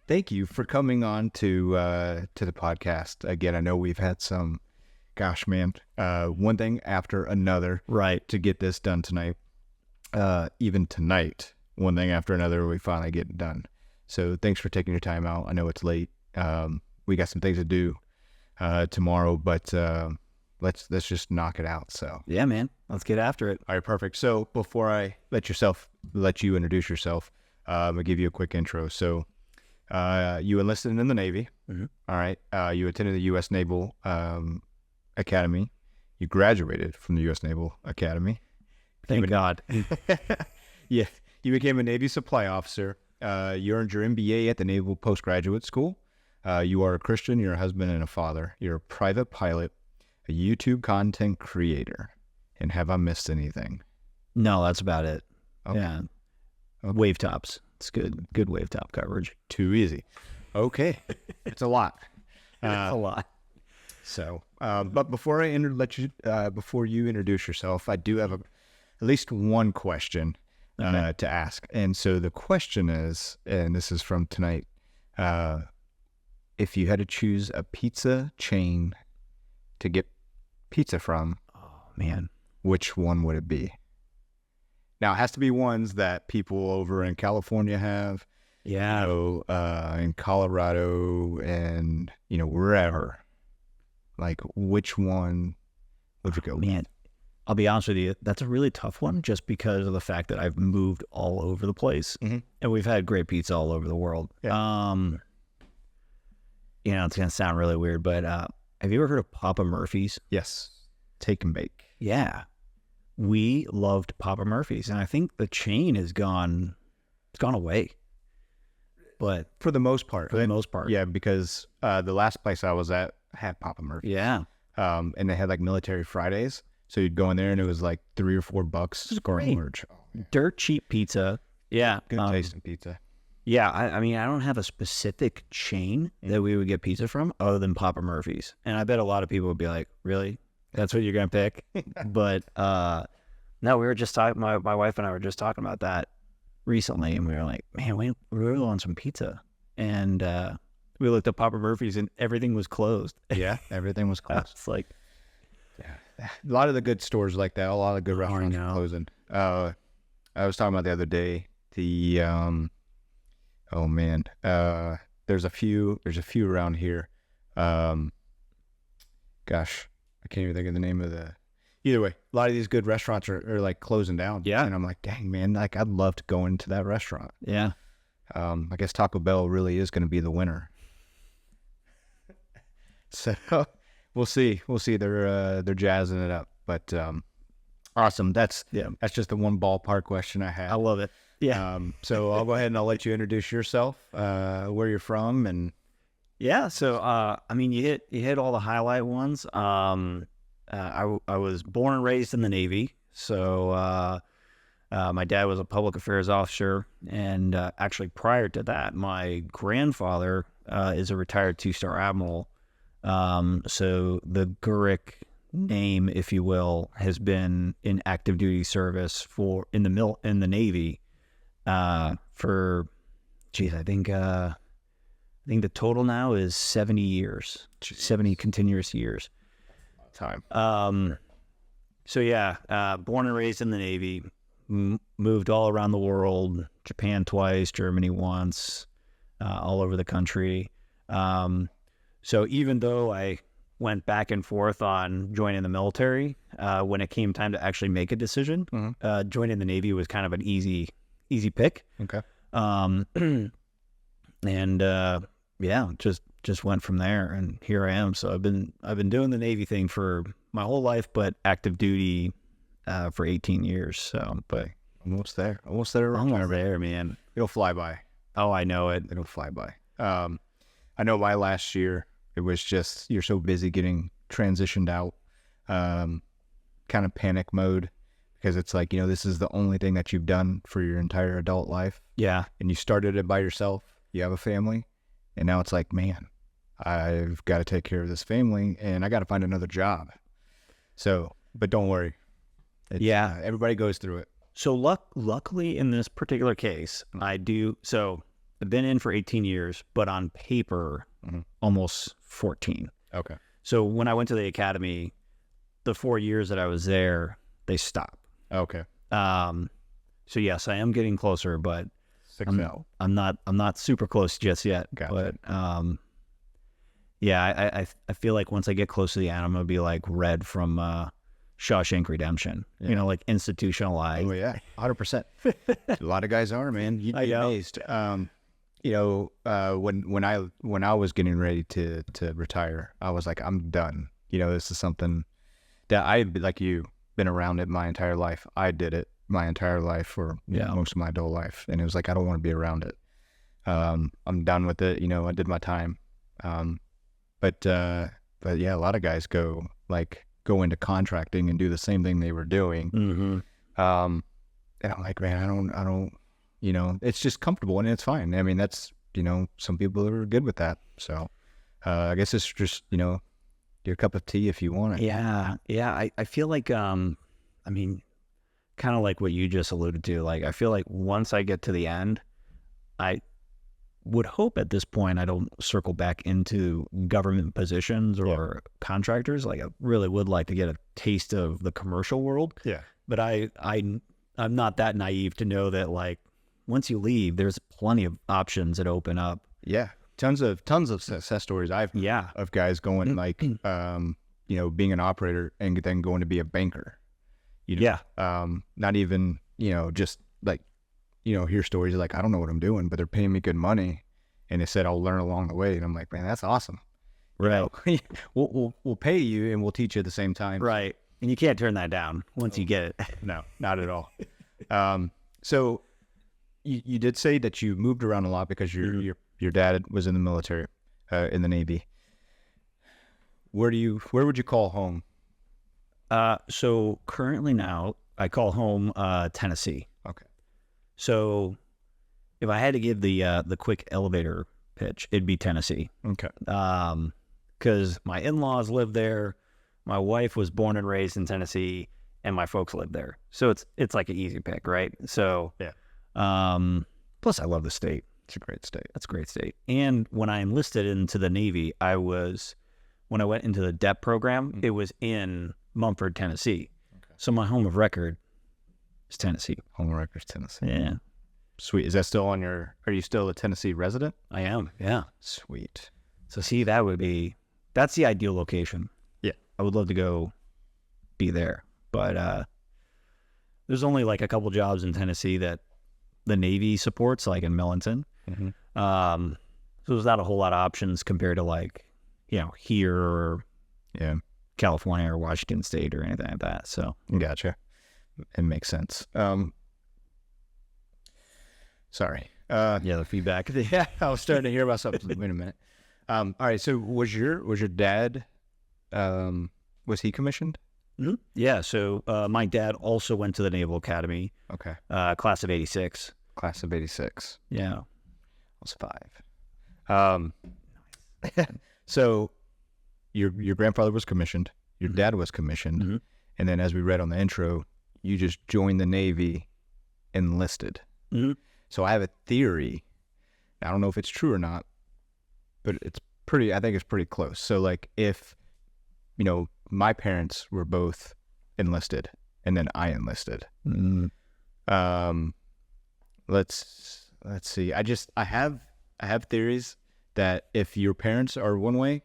Thank you for coming on to the podcast. Again, I know we've had some, gosh, man, one thing after another, right, to get this done tonight. Even tonight, one thing after another, we finally get it done. So thanks for taking your time out. I know it's late. We got some things to do tomorrow, but let's just knock it out. So yeah, man, let's get after it. All right, perfect. So before I let you introduce yourself, I'm gonna give you a quick intro. So you enlisted in the Navy. Mm-hmm. All right. You attended the U.S. Naval Academy. You graduated from the U.S. Naval Academy. Thank God. Yeah. You became a Navy supply officer. You earned your MBA at the Naval Postgraduate School. You are a Christian. You're a husband and a father. You're a private pilot, a YouTube content creator. And have I missed anything? No, that's about it. Okay. Yeah. Okay. Wave tops. It's good wave top coverage. Too easy. Okay. It's a lot. It's a lot. So, but before before you introduce yourself, I do have at least one question to ask. And so the question is, and this is from tonight, if you had to choose a pizza chain to get pizza from, oh man, which one would it be? Now, it has to be ones that people over in California have, yeah, in Colorado and, wherever. Like, which one would you go with? Man, I'll be honest with you, that's a really tough one just because of the fact that I've moved all over the place. Mm-hmm. And we've had great pizza all over the world. Yeah. It's going to sound really weird, but have you ever heard of Papa Murphy's? Yes. Take and bake. Yeah. We loved Papa Murphy's, and I think the chain it's gone away. But For the most part. Yeah, because the last place I was at had Papa Murphy's. Yeah. And they had like military Fridays. So you'd go in there and it was like $3 or $4 scoring large. Oh, yeah. Dirt cheap pizza. Yeah. Good tasting pizza. Yeah. I mean, I don't have a specific chain that we would get pizza from other than Papa Murphy's. And I bet a lot of people would be like, really? That's what you're going to pick? But no, we were just talking, my wife and I were just talking about that recently. And we were like, man, we really want some pizza. And we looked at Papa Murphy's and everything was closed. Yeah, everything was closed. It's like, yeah, a lot of the good stores like that, a lot of good restaurants are closing. I was talking about the other day, there's a few around here. Gosh, I can't even think of the name of either way, a lot of these good restaurants are like closing down. Yeah. And I'm like, dang, man, like I'd love to go into that restaurant. yeah. I guess Taco Bell really is going to be the winner. So we'll see. They're jazzing it up, but awesome. That's just the one ballpark question I had. I love it. Yeah. So I'll go ahead and I'll let you introduce yourself, where you're from, and yeah. So I mean, you hit all the highlight ones. I was born and raised in the Navy, so my dad was a public affairs officer, and actually prior to that, my grandfather is a retired 2-star admiral. So the Gureck name, if you will, has been in active duty service in the Navy for, I think the total now is 70 years, 70 continuous years. time. So yeah, born and raised in the Navy, moved all around the world, Japan twice, Germany once, all over the country. So even though I went back and forth on joining the military, when it came time to actually make a decision, joining the Navy was kind of an easy pick. Okay. Yeah, just went from there, and here I am. So I've been doing the Navy thing for my whole life, but active duty for 18 years. So, but almost there, almost there, man. It'll fly by. Oh, I know it. It'll fly by. I know my last year, it was just, you're so busy getting transitioned out, kind of panic mode, because it's like, this is the only thing that you've done for your entire adult life. Yeah. And you started it by yourself. You have a family. And now it's like, man, I've got to take care of this family and I got to find another job. So, but don't worry. Yeah. Everybody goes through it. So luckily in this particular case, so I've been in for 18 years, but on paper, almost 14. Okay. So when I went to the academy, the 4 years that I was there, they stopped. Okay. So yes, I am getting closer, but 6-0. I'm not super close just yet. Gotcha. But yeah, I feel like once I get close to the end, I'm gonna be like Red from Shawshank Redemption. Yeah. You know, like institutionalized. Oh yeah, 100%. A lot of guys are, man. You'd be amazed. You know, when I was getting ready to retire, I was like, I'm done. You know, this is something that I've, like you, been around it my entire life. I did it my entire life for most of my adult life, and it was like, I don't want to be around it. I'm done with it. You know, I did my time. But yeah, a lot of guys go into contracting and do the same thing they were doing. And I'm like, man, I don't, you know, it's just comfortable and it's fine. I mean, that's, you know, some people are good with that. So, I guess it's just, you know, your cup of tea if you want it. Yeah. I feel like, I mean, kind of like what you just alluded to. Like, I feel like once I get to the end, I would hope at this point I don't circle back into government positions or contractors. Like, I really would like to get a taste of the commercial world. Yeah. But I'm not that naive to know that, like, once you leave, there's plenty of options that open up. Yeah. Tons of success stories I've heard of guys going like, you know, being an operator and then going to be a banker. You know, not even, you know, just like, you know, hear stories like, I don't know what I'm doing, but they're paying me good money. And they said, I'll learn along the way. And I'm like, man, that's awesome. Right. You know, we'll pay you and we'll teach you at the same time. Right. And you can't turn that down once you get it. No, not at all. So you did say that you moved around a lot because your dad was in the military, in the Navy. Where would you call home? So currently now I call home, Tennessee. Okay. So if I had to give the quick elevator pitch, it'd be Tennessee. Okay. Because my in-laws live there, my wife was born and raised in Tennessee, and my folks live there. So it's like an easy pick, right? So yeah. Plus I love the state. It's a great state. That's a great state. And when I enlisted into the Navy, when I went into the DEP program, it was in Mumford, Tennessee. Okay. So my home of record is Tennessee. Home of record is Tennessee. Yeah. Sweet. Is that still are you still a Tennessee resident? I am. Yeah. Sweet. So see, that's the ideal location. Yeah. I would love to go be there. But there's only like a couple jobs in Tennessee that the Navy supports, like in Millington. So there's not a whole lot of options compared to, like, you know, here or California or Washington State or anything like that. So gotcha. It makes sense. Sorry. The feedback. Yeah, I was starting to hear about something. Wait a minute. All right. So was your dad? Was he commissioned? Mm-hmm. Yeah. So my dad also went to the Naval Academy. Okay. Class of '86. Class of '86. Yeah. I was 5. So your grandfather was commissioned. Your dad was commissioned, and then, as we read on the intro, you just joined the Navy, enlisted. So I have a theory. I don't know if it's true or not, but I think it's pretty close. So, like, if, you know, my parents were both enlisted and then I enlisted. Let's see. I have theories that if your parents are one way,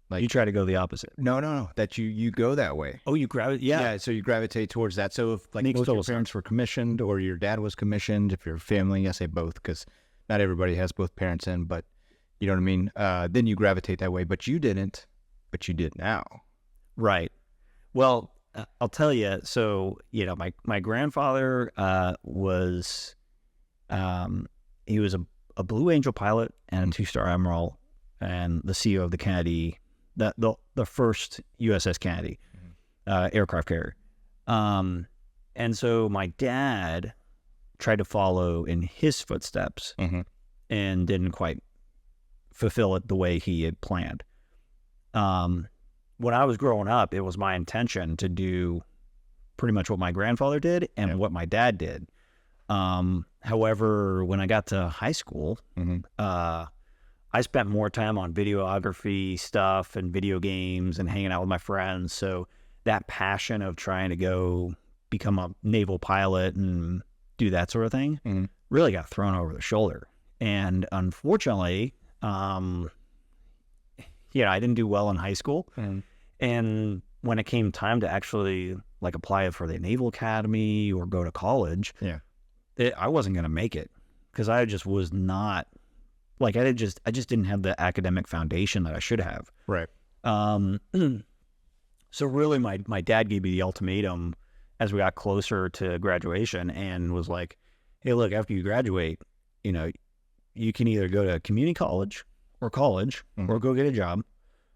like, you try to go the opposite. No, that you go that way. Oh, you gravitate. Yeah. So you gravitate towards that. So if, like, Makes both your total parents were commissioned or your dad was commissioned, if you're family, I say both because not everybody has both parents in, but you know what I mean? Then you gravitate that way, but you didn't, but you did now. Right. Well, I'll tell you. So, you know, my grandfather was, he was a Blue Angel pilot and a 2-star admiral and the CEO of the Kennedy, the first USS Kennedy aircraft carrier. And so my dad tried to follow in his footsteps and didn't quite fulfill it the way he had planned. when I was growing up, it was my intention to do pretty much what my grandfather did and what my dad did. However, when I got to high school, I spent more time on videography stuff and video games and hanging out with my friends. So that passion of trying to go become a naval pilot and do that sort of thing really got thrown over the shoulder. And unfortunately, I didn't do well in high school. And when it came time to actually like apply for the Naval Academy or go to college, I wasn't going to make it because I just was not like, I just didn't have the academic foundation that I should have. Right. So really my dad gave me the ultimatum as we got closer to graduation and was like, hey, look, after you graduate, you can either go to community college or go get a job,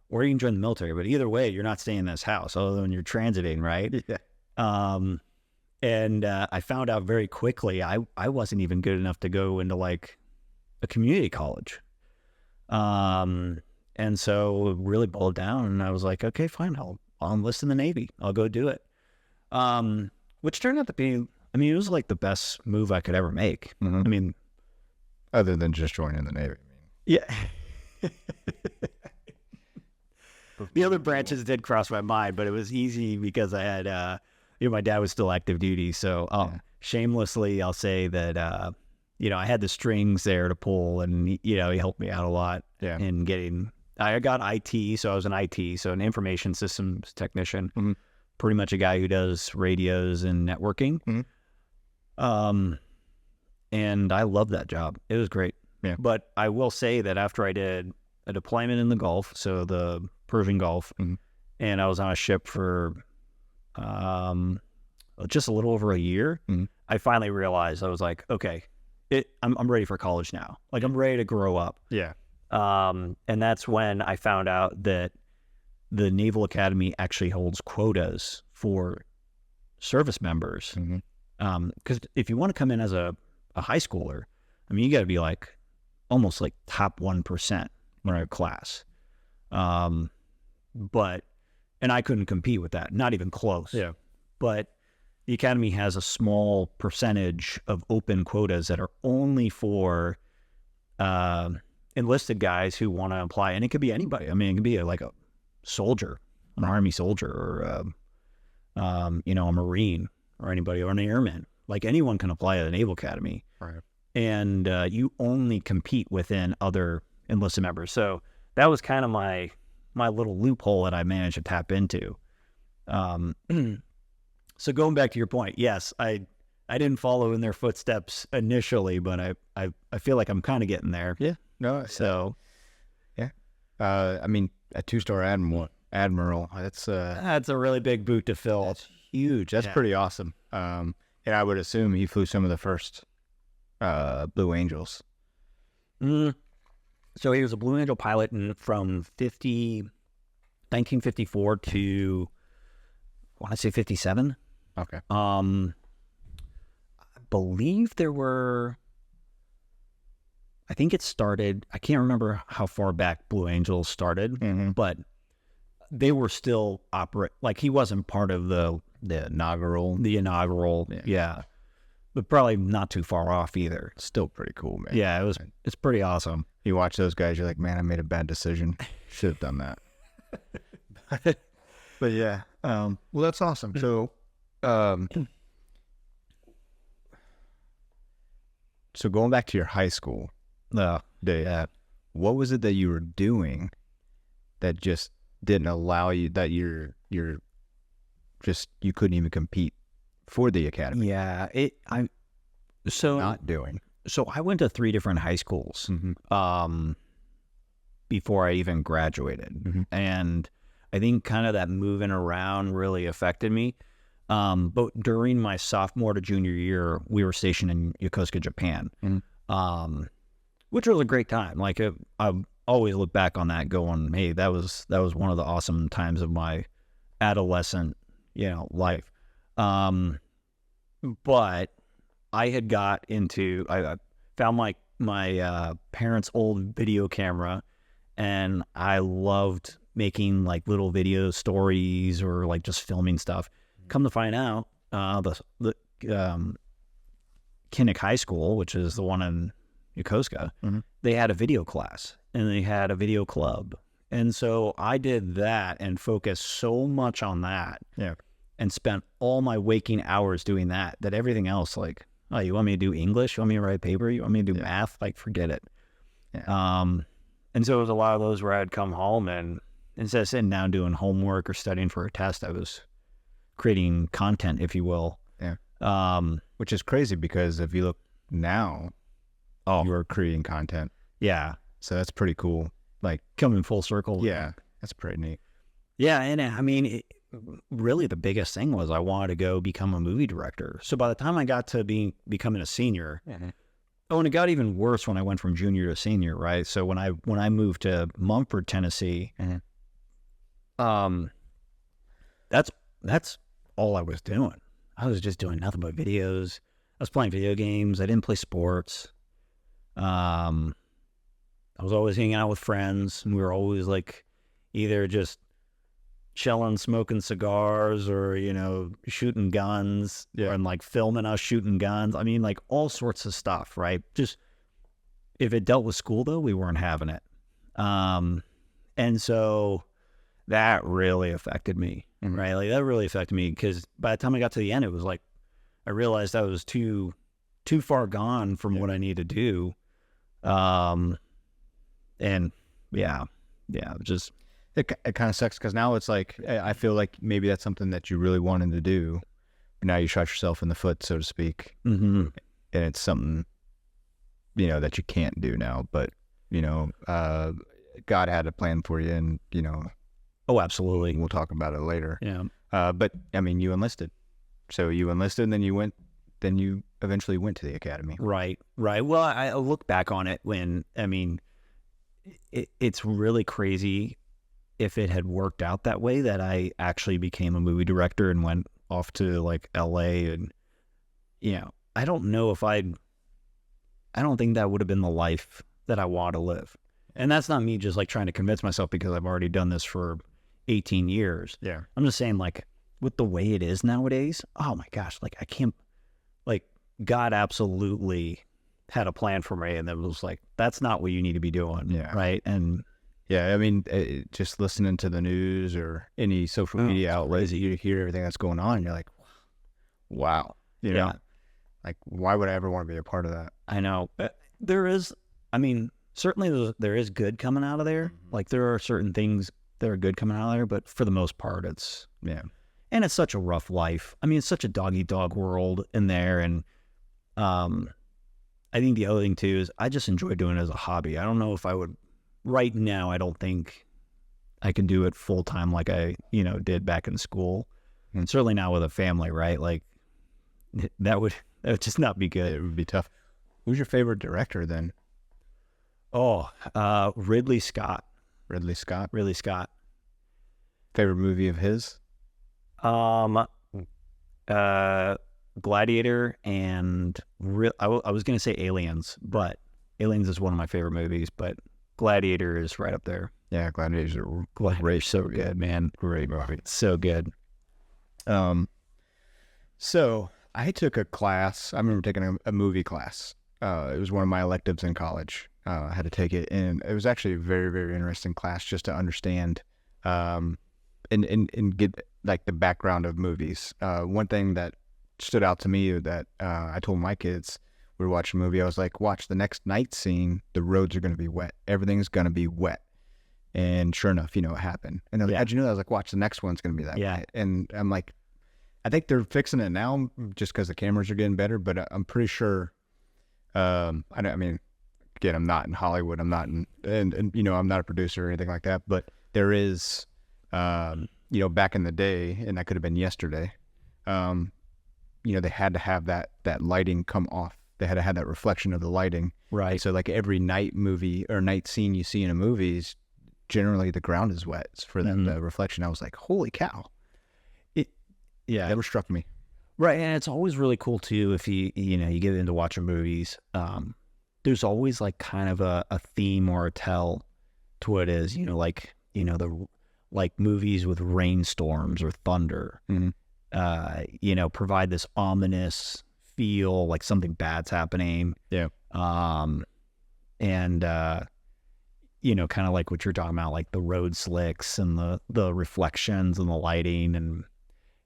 or you can join the military. But either way, you're not staying in this house other than you're transiting, right? Yeah. And I found out very quickly I wasn't even good enough to go into like a community college. And so it really boiled down, and I was like, okay, fine, I'll enlist in the Navy. I'll go do it. Which turned out to be, it was like the best move I could ever make. Other than just joining the Navy. Yeah. The other branches did cross my mind, but it was easy because I had, my dad was still active duty. So shamelessly, I'll say that, I had the strings there to pull, and, he helped me out a lot in getting, I got IT. So I was an IT, so an information systems technician, pretty much a guy who does radios and networking. And I loved that job. It was great. Yeah. But I will say that after I did a deployment in the Gulf, so the Persian Gulf, and I was on a ship for just a little over a year, I finally realized, I was like, okay, I'm ready for college now. Like, I'm ready to grow up. Yeah. And that's when I found out that the Naval Academy actually holds quotas for service members. Because if you want to come in as a high schooler, you got to be like almost like top 1% in our class. And I couldn't compete with that, not even close. Yeah. But the Academy has a small percentage of open quotas that are only for enlisted guys who want to apply. And it could be anybody. It could be like a soldier, an Army soldier, or a Marine, or anybody, or an airman. Like, anyone can apply to the Naval Academy. Right. And you only compete within other enlisted members. So that was kind of my little loophole that I managed to tap into. So going back to your point, yes, I didn't follow in their footsteps initially, but I feel like I'm kind of getting there. Yeah. No. So. Yeah. A 2-star admiral. That's a really big boot to fill. That's huge. That's pretty awesome. And I would assume he flew some of the first Blue Angels. So he was a Blue Angel pilot from 1954 to, I want to say 57. Okay. I believe there were, I think it started, I can't remember how far back Blue Angels started, but they were still like, he wasn't part of the inaugural. Yeah. But probably not too far off either. Still pretty cool, man. Yeah, it's pretty awesome. You watch those guys, you're like, man, I made a bad decision. Should have done that. But yeah, well, that's awesome. So, so going back to your high school day, what was it that you were doing that just didn't allow you, that you couldn't even compete for the academy? Yeah, So I went to 3 different high schools before I even graduated. And I think kind of that moving around really affected me. But during my sophomore to junior year, we were stationed in Yokosuka, Japan, which was a great time. Like, I always look back on that going, hey, that was one of the awesome times of my adolescent, life. But I had I found my parents' old video camera, and I loved making like little video stories or like just filming stuff. Come to find out, the Kinnick High School, which is the one in Yokosuka, they had a video class and they had a video club. And so I did that and focused so much on that. Yeah. And spent all my waking hours doing that everything else, like, oh, you want me to do English? You want me to write a paper? You want me to do math? Like, forget it. Yeah. And so it was a lot of those where I'd come home and instead of sitting down doing homework or studying for a test, I was creating content, if you will. Yeah. Which is crazy because if you look now, you are creating content. Yeah. So that's pretty cool. Like coming full circle. Yeah. That's pretty neat. Yeah. And I mean, really the biggest thing was I wanted to go become a movie director. So by the time I got to becoming a senior, oh, and it got even worse when I went from junior to senior, right? So when I moved to Mumford, Tennessee, that's all I was doing. I was just doing nothing but videos. I was playing video games. I didn't play sports. I was always hanging out with friends, and we were always like either just chilling, smoking cigars, or, you know, shooting guns, and like filming us shooting guns. I mean, like all sorts of stuff, right? Just if it dealt with school, though, we weren't having it. And so that really affected me, right? Like that really affected me because by the time I got to the end, it was like I realized I was too far gone from what I need to do. And just. It kind of sucks because now it's like, I feel like maybe that's something that you really wanted to do. But now you shot yourself in the foot, so to speak. And it's something, you know, that you can't do now. But, you know, God had a plan for you and, you know. Oh, absolutely. We'll talk about it later. Yeah. But, I mean, you enlisted. So you enlisted and then you eventually went to the academy. Right. Well, I look back on it when, I mean, it's really crazy if it had worked out that way, that I actually became a movie director and went off to like LA. And, you know, I don't think that would have been the life that I want to live. And that's not me just like trying to convince myself because I've already done this for 18 years. Yeah. I'm just saying, like, with the way it is nowadays, oh my gosh, like I can't, like, God absolutely had a plan for me. And it was like, that's not what you need to be doing. Yeah. Right. And yeah, I mean, just listening to the news or any social media outlets, you hear everything that's going on, and you're like, wow. You know, like, why would I ever want to be a part of that? I know. There is, I mean, certainly there is good coming out of there. Like, there are certain things that are good coming out of there, but for the most part, it's, and it's such a rough life. I mean, it's such a dog-eat-dog world in there, and I think the other thing, too, is I just enjoy doing it as a hobby. I don't know if I would. Right now, I don't think I can do it full time like I, you know, did back in school. And certainly now with a family, right? Like that would just not be good. It would be tough. Who's your favorite director then? Oh, Ridley Scott. Ridley Scott. Favorite movie of his? Gladiator and I was going to say Aliens, but Aliens is one of my favorite movies, but Gladiator is right up there. Yeah, Gladiator's great. So good, man. Great movie. So good. So I took a class. I remember taking a movie class. It was one of my electives in college. I had to take it, and it was actually a very, very interesting class just to understand and get like the background of movies. One thing that stood out to me that I told my kids, we were watching a movie, I was like, watch the next night scene, the roads are going to be wet. Everything's going to be wet. And sure enough, you know, it happened. And they're like, how'd you know that? I was like, watch, the next one's going to be that way. And I'm like, I think they're fixing it now just because the cameras are getting better, but I'm pretty sure, I mean, again, I'm not in Hollywood. I'm not in, and you know, I'm not a producer or anything like that, but there is, you know, back in the day, and that could have been yesterday, you know, they had to have that lighting come off. They had to have that reflection of the lighting. Right. So like every night movie or night scene you see in a movie is generally the ground is wet for that reflection. I was like, holy cow. It never struck me. Right. And it's always really cool too if you get into watching movies. There's always like kind of a theme or a tell to what it is, you know, like, you know, like movies with rainstorms or thunder, provide this ominous feel like something bad's happening. Yeah. And kind of like what you're talking about, like the road slicks and the reflections and the lighting. And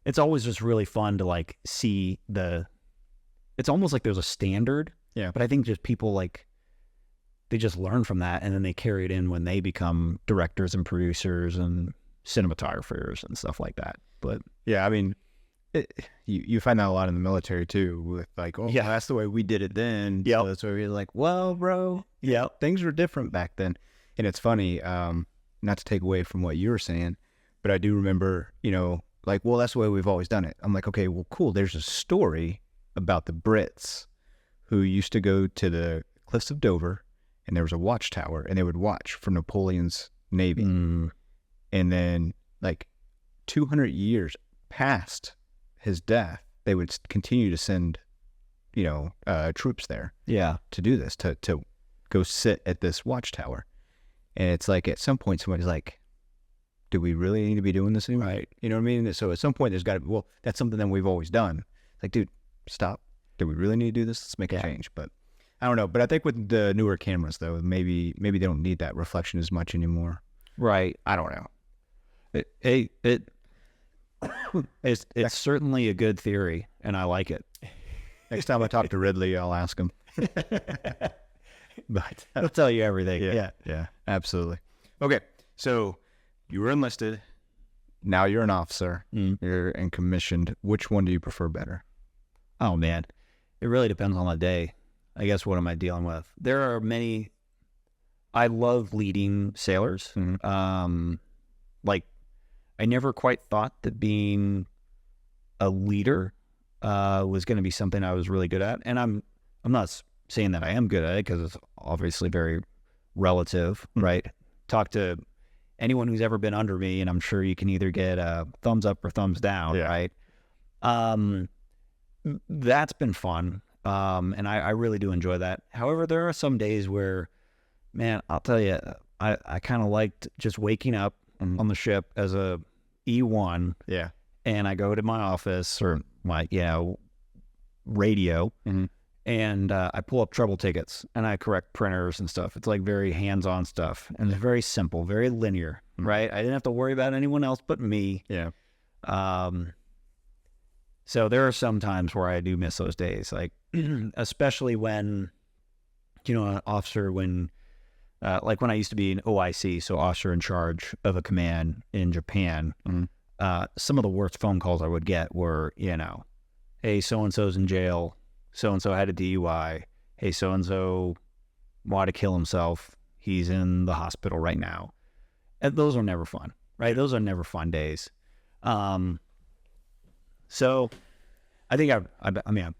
it's always just really fun to like see it's almost like there's a standard. Yeah. But I think just people like, they just learn from that and then they carry it in when they become directors and producers and cinematographers and stuff like that. But yeah, I mean, you find that a lot in the military too, with like, oh, yeah, that's the way we did it then. Yeah. So that's why we're like, well, bro, yeah, things were different back then. And it's funny, not to take away from what you were saying, but I do remember, like, well, that's the way we've always done it. I'm like, okay, well, cool. There's a story about the Brits who used to go to the cliffs of Dover, and there was a watchtower, and they would watch for Napoleon's navy. And then, like, 200 years past his death, they would continue to send, troops there. Yeah. To do this, to go sit at this watchtower. And it's like, at some point, somebody's like, do we really need to be doing this anymore? Right. You know what I mean? So at some point, there's got to be, well, that's something that we've always done. Like, dude, stop. Do we really need to do this? Let's make a change. But I don't know. But I think with the newer cameras, though, maybe they don't need that reflection as much anymore. Right. I don't know. It's certainly a good theory, and I like it. Next time I talk to Ridley, I'll ask him. But I'll tell you everything. Yeah, absolutely. Okay, so you were enlisted. Now you're an officer. You're and commissioned. Which one do you prefer better? Oh, man. It really depends on the day. I guess, what am I dealing with? There are many... I love leading sailors. Like, I never quite thought that being a leader was going to be something I was really good at. And I'm not saying that I am good at it, because it's obviously very relative, right? Talk to anyone who's ever been under me, and I'm sure you can either get a thumbs up or thumbs down, right? That's been fun, and I really do enjoy that. However, there are some days where, man, I'll tell you, I kind of liked just waking up on the ship as a E1, and I go to my office or my radio, and I pull up trouble tickets and I correct printers and stuff. It's like very hands-on stuff, and it's very simple, very linear, right? I didn't have to worry about anyone else but me. So there are some times where I do miss those days, like especially when, an officer, like when I used to be an OIC, so officer in charge of a command in Japan, some of the worst phone calls I would get were, hey, so-and-so's in jail, so-and-so had a DUI, hey, so-and-so wanted to kill himself, he's in the hospital right now. And those are never fun, right? Those are never fun days. So I think I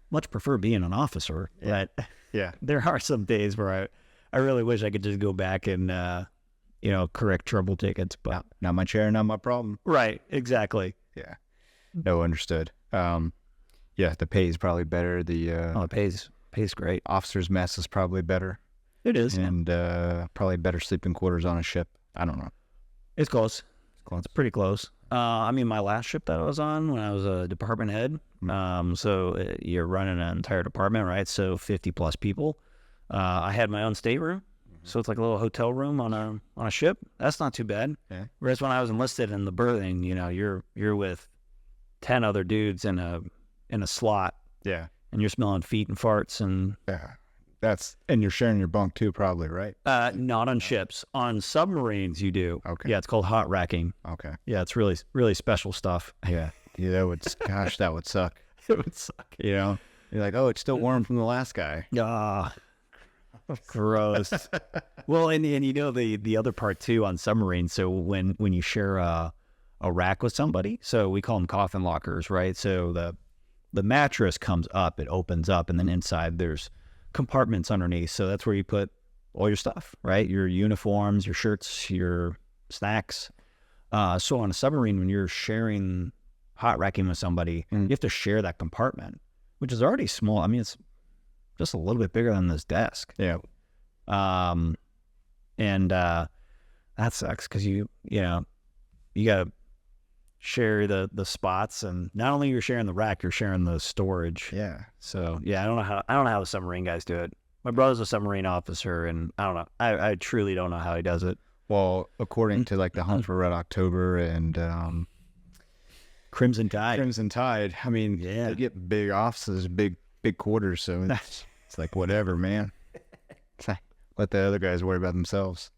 much prefer being an officer, but there are some days where I really wish I could just go back and, correct trouble tickets, but not my chair, not my problem. Right. Exactly. Yeah. No, understood. The pay is probably better. The pay's great. Officer's mess is probably better. It is. And probably better sleeping quarters on a ship. I don't know. It's close. It's pretty close. My last ship that I was on when I was a department head, so you're running an entire department, right? So 50 plus people. I had my own stateroom, so it's like a little hotel room on a ship. That's not too bad. Yeah. Whereas when I was enlisted in the berthing, you're with 10 other dudes in a slot. Yeah. And you're smelling feet and farts and and you're sharing your bunk too, probably, right? Not on ships. On submarines, you do. Okay. Yeah, it's called hot racking. Okay. Yeah, it's really, really special stuff. Yeah. That would suck. It would suck. You're like, oh, it's still warm from the last guy. Gross. Well, and the other part too on submarines. So when you share a rack with somebody, so we call them coffin lockers, right? So the mattress comes up, it opens up, and then inside there's compartments underneath. So that's where you put all your stuff, right? Your uniforms, your shirts, your snacks. So on a submarine, when you're sharing hot racking with somebody, you have to share that compartment, which is already small. It's just a little bit bigger than this desk. Yeah. And that sucks because you gotta share the spots, and not only you're sharing the rack, you're sharing the storage. Yeah. So yeah, I don't know how the submarine guys do it. My brother's a submarine officer, and I don't know. I truly don't know how he does it. Well, according to like the Hunt for Red October and Crimson Tide. I mean, Yeah. they get big offices, big quarters, so it's like whatever, man. It's like, let the other guys worry about themselves.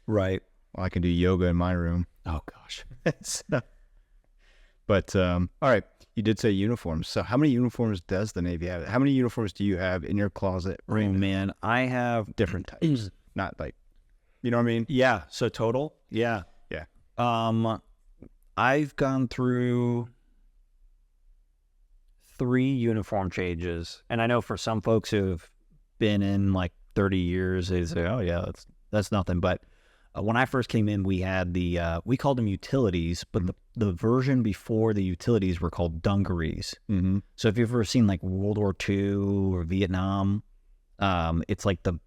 Right. Well, I can do yoga in my room. Oh gosh. But all right, you did say uniforms. So how many uniforms does the Navy have? How many uniforms do you have in your closet? Oh man, I have Different types, not like, you know what I mean? Yeah. So total. Yeah. Yeah. I've gone through 3 uniform changes, and I know for some folks who've been in like 30 years, they say, "Oh yeah, that's nothing." But when I first came in, we had we called them utilities, but the version before the utilities were called dungarees. Mm-hmm. So if you've ever seen like World War II or Vietnam, it's like the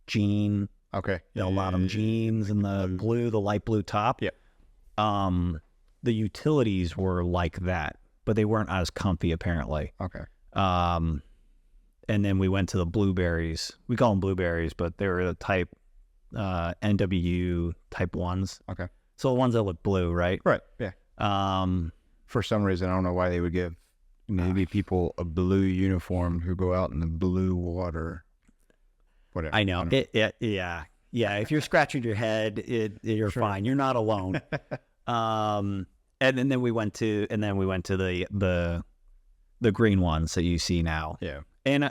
jean, Okay. a lot of jeans and the light blue top. Yeah. The utilities were like that, but they weren't as comfy apparently. Okay. And then we went to the blueberries. We call them blueberries, but they were the type NWU type ones. Okay. So the ones that look blue, right? Right. Yeah. For some reason, I don't know why they would give Navy people a blue uniform who go out in the blue water. Whatever. I know. Yeah. If you're scratching your head, you're Sure. fine. You're not alone. And then we went to the green ones that you see now. Yeah. And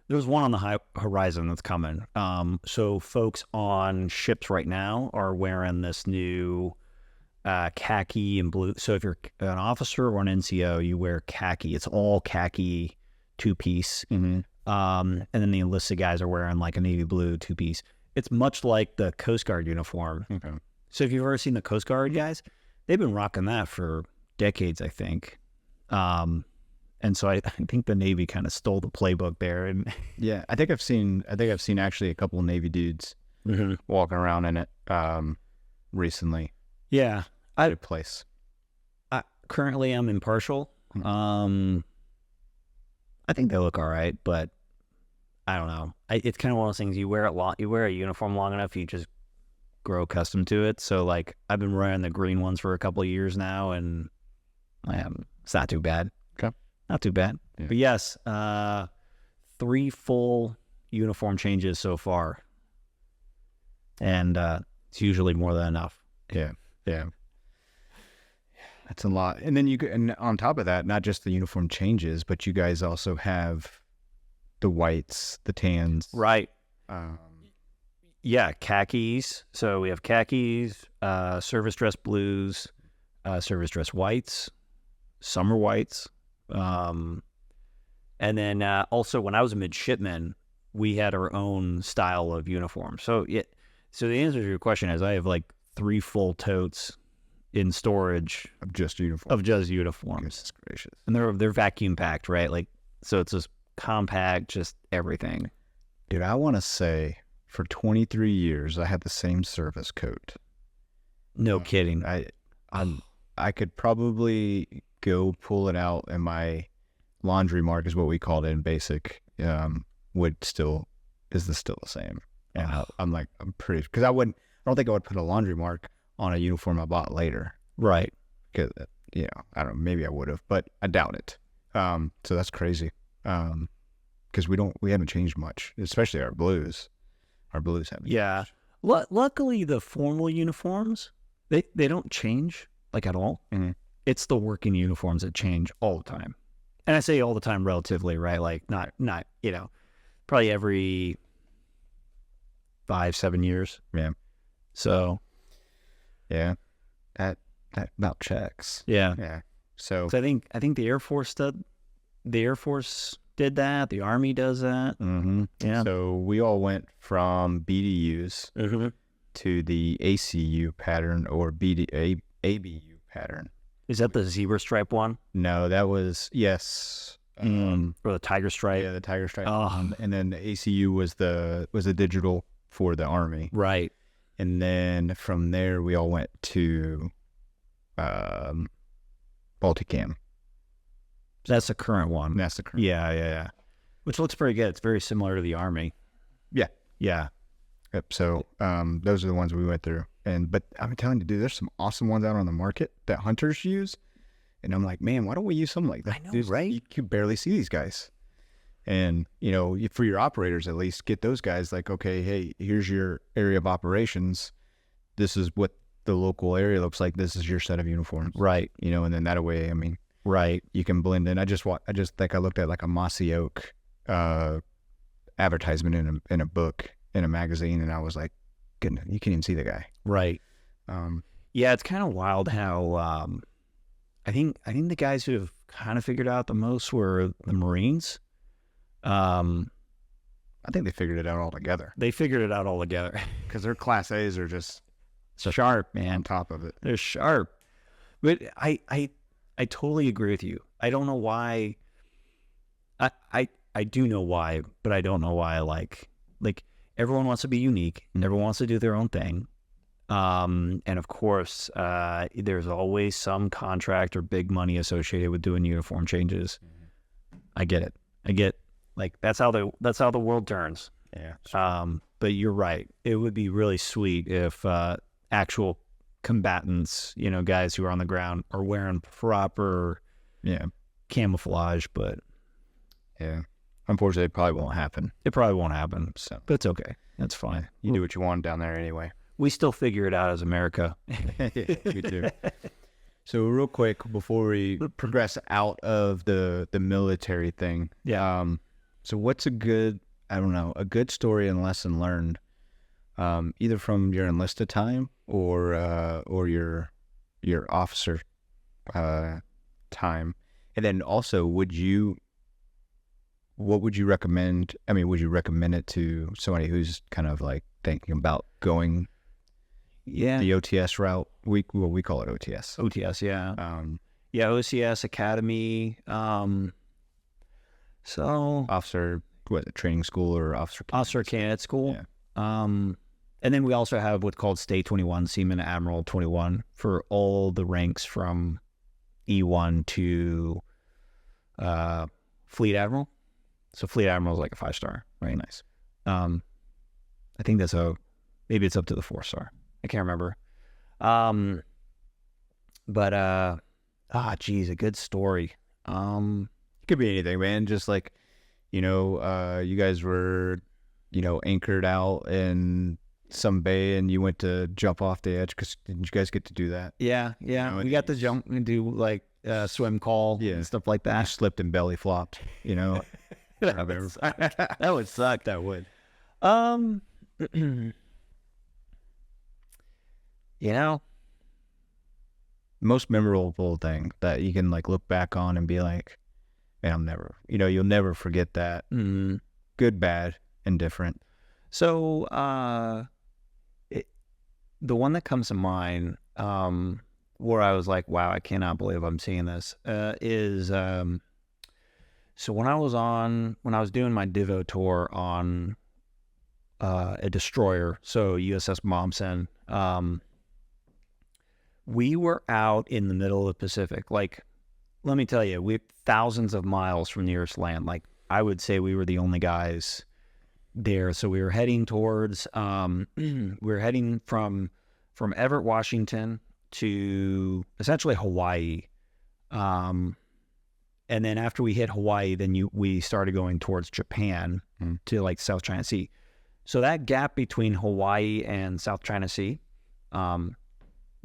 there's one on the horizon that's coming. So folks on ships right now are wearing this new khaki and blue. So if you're an officer or an NCO, you wear khaki. It's all khaki 2-piece. Mm-hmm. And then the enlisted guys are wearing like a navy blue 2-piece. It's much like the Coast Guard uniform. Okay. So if you've ever seen the Coast Guard guys, they've been rocking that for decades, I think. And so I think the Navy kind of stole the playbook there. And Yeah, I think I've seen actually a couple of Navy dudes walking around in it recently. yeah, Good place. currently I'm impartial. I think they look all right, but I don't know. It's kind of one of those things, you wear a uniform long enough, you just grow accustomed to it. So like I've been wearing the green ones for a couple of years now, and it's not too bad. Okay. Not too bad. Yeah. But yes, 3 full uniform changes so far. And it's usually more than enough. Yeah. Yeah. That's a lot. And then and on top of that, not just the uniform changes, but you guys also have the whites, the tans. Right. Um, Yeah, khakis. So we have khakis, service dress blues, service dress whites, summer whites. And then also when I was a midshipman, we had our own style of uniform. So the answer to your question is I have like 3 full totes in storage of just uniform. of just uniforms. Goodness gracious. And they're vacuum packed, right? Like, so it's just compact, just everything. Dude, I want to say for 23 years, I had the same service coat. No kidding. I could probably go pull it out, and my laundry mark is what we called it in basic. Still the same. And I'm pretty, because I don't think I would put a laundry mark on a uniform I bought later. Right. Because I don't know, maybe I would have, but I doubt it. So that's crazy. Because we haven't changed much, especially our blues. Our blues haven't. Yeah. Luckily, the formal uniforms, they don't change like at all. Mm-hmm. It's the working uniforms that change all the time. And I say all the time relatively, right? Like not probably every 5-7 years. Yeah. So Yeah. That about checks. yeah. Yeah. So I think the Air Force did that. The Army does that. mm-hmm. Yeah. So we all went from BDUs to the ACU pattern or ABU pattern. Is that the zebra stripe one? No, that was yes. Or the tiger stripe? Yeah, the tiger stripe. Oh. And then the ACU was the digital for the Army. Right. And then from there, we all went to Balticam. That's the current one. That's the current. Yeah. Which looks pretty good. It's very similar to the Army. Yeah. Yeah. Yep. So those are the ones we went through. But I'm telling you, dude, there's some awesome ones out on the market that hunters use. And I'm like, man, why don't we use something like that? I know, Dude, right? You can barely see these guys. And, for your operators, at least get those guys like, okay, hey, here's your area of operations. This is what the local area looks like. This is your set of uniforms. Right. And then that way, Right. you can blend in. I just think I looked at like a Mossy Oak advertisement in a book, in a magazine, and I was like, goodness, you can't even see the guy. Right. Yeah, it's kind of wild how I think the guys who have kind of figured out the most were the Marines. I think they figured it out all together They figured it out all together. because their Class A's are just Sharp, man. on top of it. They're sharp. But I totally agree with you. I don't know why. I do know why, but I don't know why. Like everyone wants to be unique. Everyone wants to do their own thing. And of course, there's always some contract or big money associated with doing uniform changes. I get it. Like that's how the world turns. Yeah. But you're right. It would be really sweet if actual combatants, guys who are on the ground, are wearing proper camouflage. But yeah, unfortunately, it probably won't happen. it probably won't happen. So But it's okay. That's fine. you do what you want down there anyway. We still figure it out as America. We do. So real quick before we progress out of the military thing, so what's a good story and lesson learned, either from your enlisted time or your officer time, and then also what would you recommend? I mean, would you recommend it to somebody who's kind of like thinking about going the OTS route? We call it OTS. OTS, yeah. OCS Academy. So Officer, training school or officer candidate school. Yeah. And then we also have what's called State 21, Seaman Admiral 21 for all the ranks from E1 to Fleet Admiral. So Fleet Admiral is like a 5-star, right? Nice. I think maybe it's up to the 4-star. I can't remember. Geez, a good story. It could be anything, man. Just like, you guys were, anchored out in some bay and you went to jump off the edge. Didn't you guys get to do that? Yeah. We got to jump and do like swim call and stuff like You that. slipped and belly flopped, That would suck. That would. Most memorable thing that you can like look back on and be like, man, you'll never forget that. Mm-hmm. Good, bad, and different. So, the one that comes to mind, where I was like, wow, I cannot believe I'm seeing this, is, so when I was doing my Divo tour on, a destroyer, so USS Momsen, we were out in the middle of the Pacific. Like, let me tell you, we're thousands of miles from nearest land. Like, I would say we were the only guys there. So we were heading towards, we were heading from Everett, Washington to essentially Hawaii. And then after we hit Hawaii, then we started going towards Japan to like South China Sea. So that gap between Hawaii and South China Sea,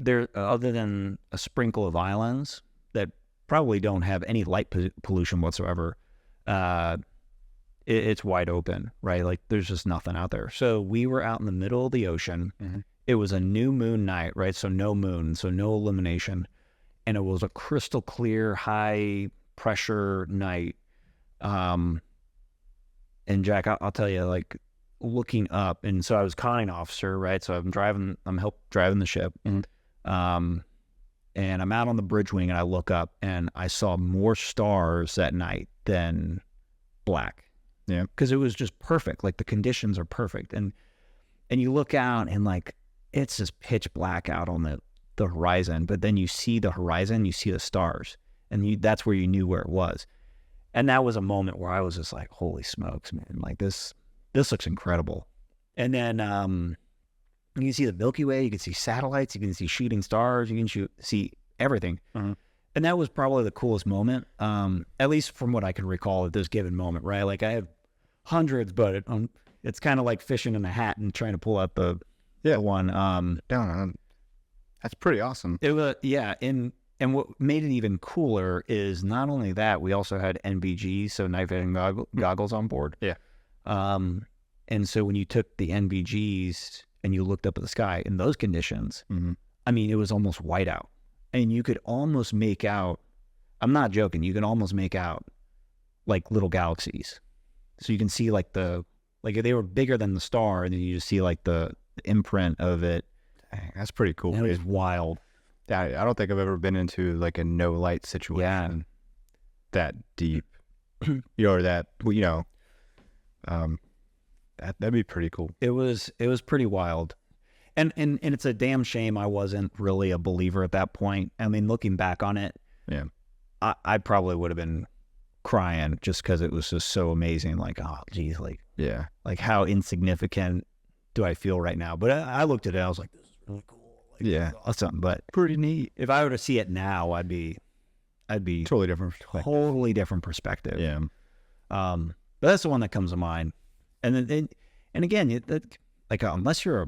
there, other than a sprinkle of islands that probably don't have any light pollution whatsoever, it's wide open, right? Like there's just nothing out there. So we were out in the middle of the ocean. Mm-hmm. It was a new moon night, right? So no moon, so no illumination. And it was a crystal clear, high pressure night. And Jack, I'll tell you, like looking up, and so I was conning officer, right? So I'm driving the ship. Mm-hmm. And I'm out on the bridge wing and I look up and I saw more stars that night than black. Yeah. Because it was just perfect. Like the conditions are perfect. And you look out and like it's just pitch black out on the horizon. But then you see the horizon, you see the stars, and that's where you knew where it was. And that was a moment where I was just like, holy smokes, man! Like this looks incredible. And then you can see the Milky Way, you can see satellites, you can see shooting stars, you can see everything. Mm-hmm. And that was probably the coolest moment, at least from what I can recall at this given moment, right? Like I have hundreds, but it's kind of like fishing in a hat and trying to pull out the one. That's pretty awesome. It was, yeah. And what made it even cooler is not only that, we also had NVGs, so night vision goggles on board. Yeah. And so when you took the NVGs and you looked up at the sky in those conditions, mm-hmm. I mean, it was almost white out. And you could almost make out, I'm not joking, you can almost make out like little galaxies. So you can see like they were bigger than the star, and then you just see like the imprint of it. Dang, that's pretty cool. And it was wild. I don't think I've ever been into like a no light situation that deep, or that, that'd be pretty cool. It was pretty wild. And it's a damn shame I wasn't really a believer at that point. I mean, looking back on it, yeah, I probably would have been crying just because it was just so amazing. Like, oh, geez, like how insignificant do I feel right now? But I looked at it, I was like, this is really cool. Like, yeah, awesome. But pretty neat. If I were to see it now, I'd be totally different perspective. Yeah. But that's the one that comes to mind. And again, like unless you're a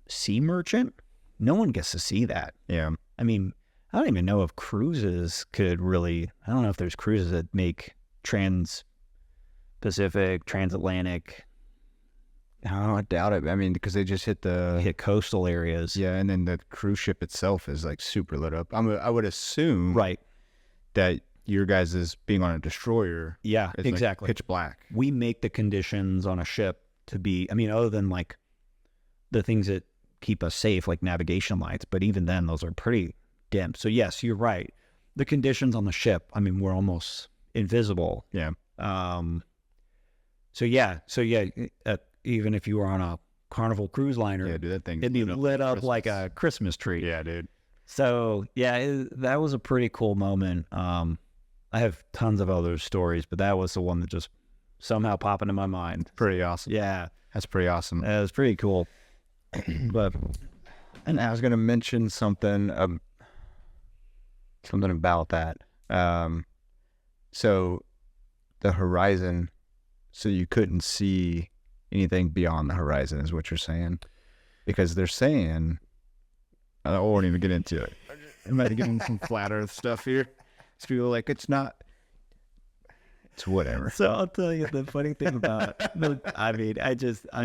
sea merchant, no one gets to see that. Yeah. I mean, I don't even know if cruises could really, I don't know if there's cruises that make trans-Pacific, transatlantic. No, I doubt it. I mean, because they just hit coastal areas. Yeah, and then the cruise ship itself is like super lit up. I would assume right that your guys is being on a destroyer. Yeah, exactly. Like pitch black. We make the conditions on a ship to be, I mean, other than like the things that keep us safe, like navigation lights, but even then, those are pretty dim. So yes, you're right. The conditions on the ship, I mean, we're almost invisible. Yeah. So yeah, even if you were on a Carnival cruise liner, yeah, dude, that thing it'd be lit up like a Christmas tree. Yeah, dude. So yeah, that was a pretty cool moment. I have tons of other stories, but that was the one that just somehow popped into my mind. Pretty awesome. Yeah, that's pretty awesome. It was pretty cool. But, and I was going to mention something about that. So the horizon, so you couldn't see anything beyond the horizon is what you're saying? Because they're saying, I won't even get into it. I'm about to get into some flat earth stuff here. So people are like, it's whatever. So I'll tell you the funny thing about, I'm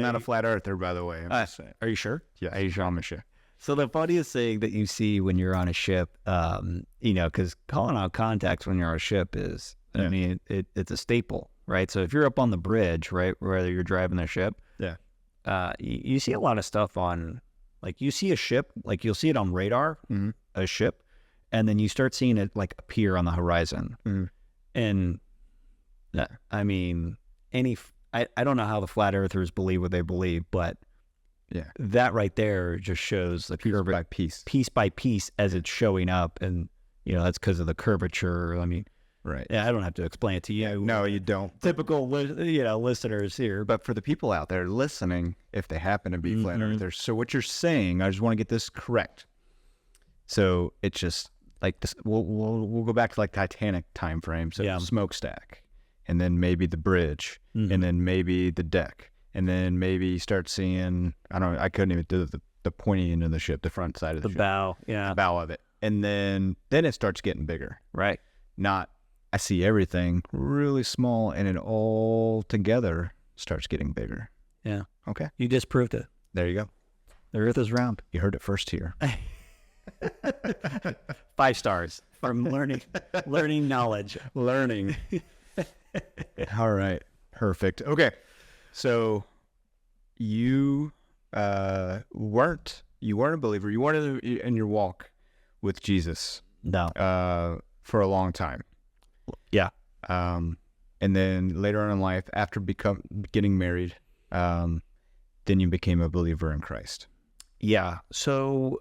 not a flat earther, by the way. I'm just saying. Are you sure? Yeah, I'm sure. So the funniest thing that you see when you're on a ship, because calling out contacts when you're on a ship is, I mean, it's a staple, right? So if you're up on the bridge, right, whether you're driving the ship, you see a lot of stuff on, like you see a ship, like you'll see it on radar, mm-hmm. a ship, and then you start seeing it like appear on the horizon. Mm-hmm. And I mean, I don't know how the flat earthers believe what they believe, but yeah, that right there just shows the piece by piece as it's showing up. And, that's because of the curvature. I mean, right. Yeah, I don't have to explain it to you. No, you don't. Typical, listeners here. But for the people out there listening, if they happen to be mm-hmm. flat earthers, so what you're saying, I just want to get this correct. So it's just like this. We'll go back to like Titanic time frame. So smokestack, and then maybe the bridge, mm-hmm. and then maybe the deck, and then maybe you start seeing, I couldn't even do the pointy end of the ship, the front side of the ship. Bow, the bow of it, and then it starts getting bigger. Right. I see everything really small, and it all together starts getting bigger. Yeah. Okay. You just proved it. There you go. The Earth is round. You heard it first here. 5 stars from learning knowledge. Learning. All right. Perfect. Okay. So you weren't a believer. You weren't in your walk with Jesus. No. For a long time. Yeah. And then later on in life, after getting married, then you became a believer in Christ. Yeah. So,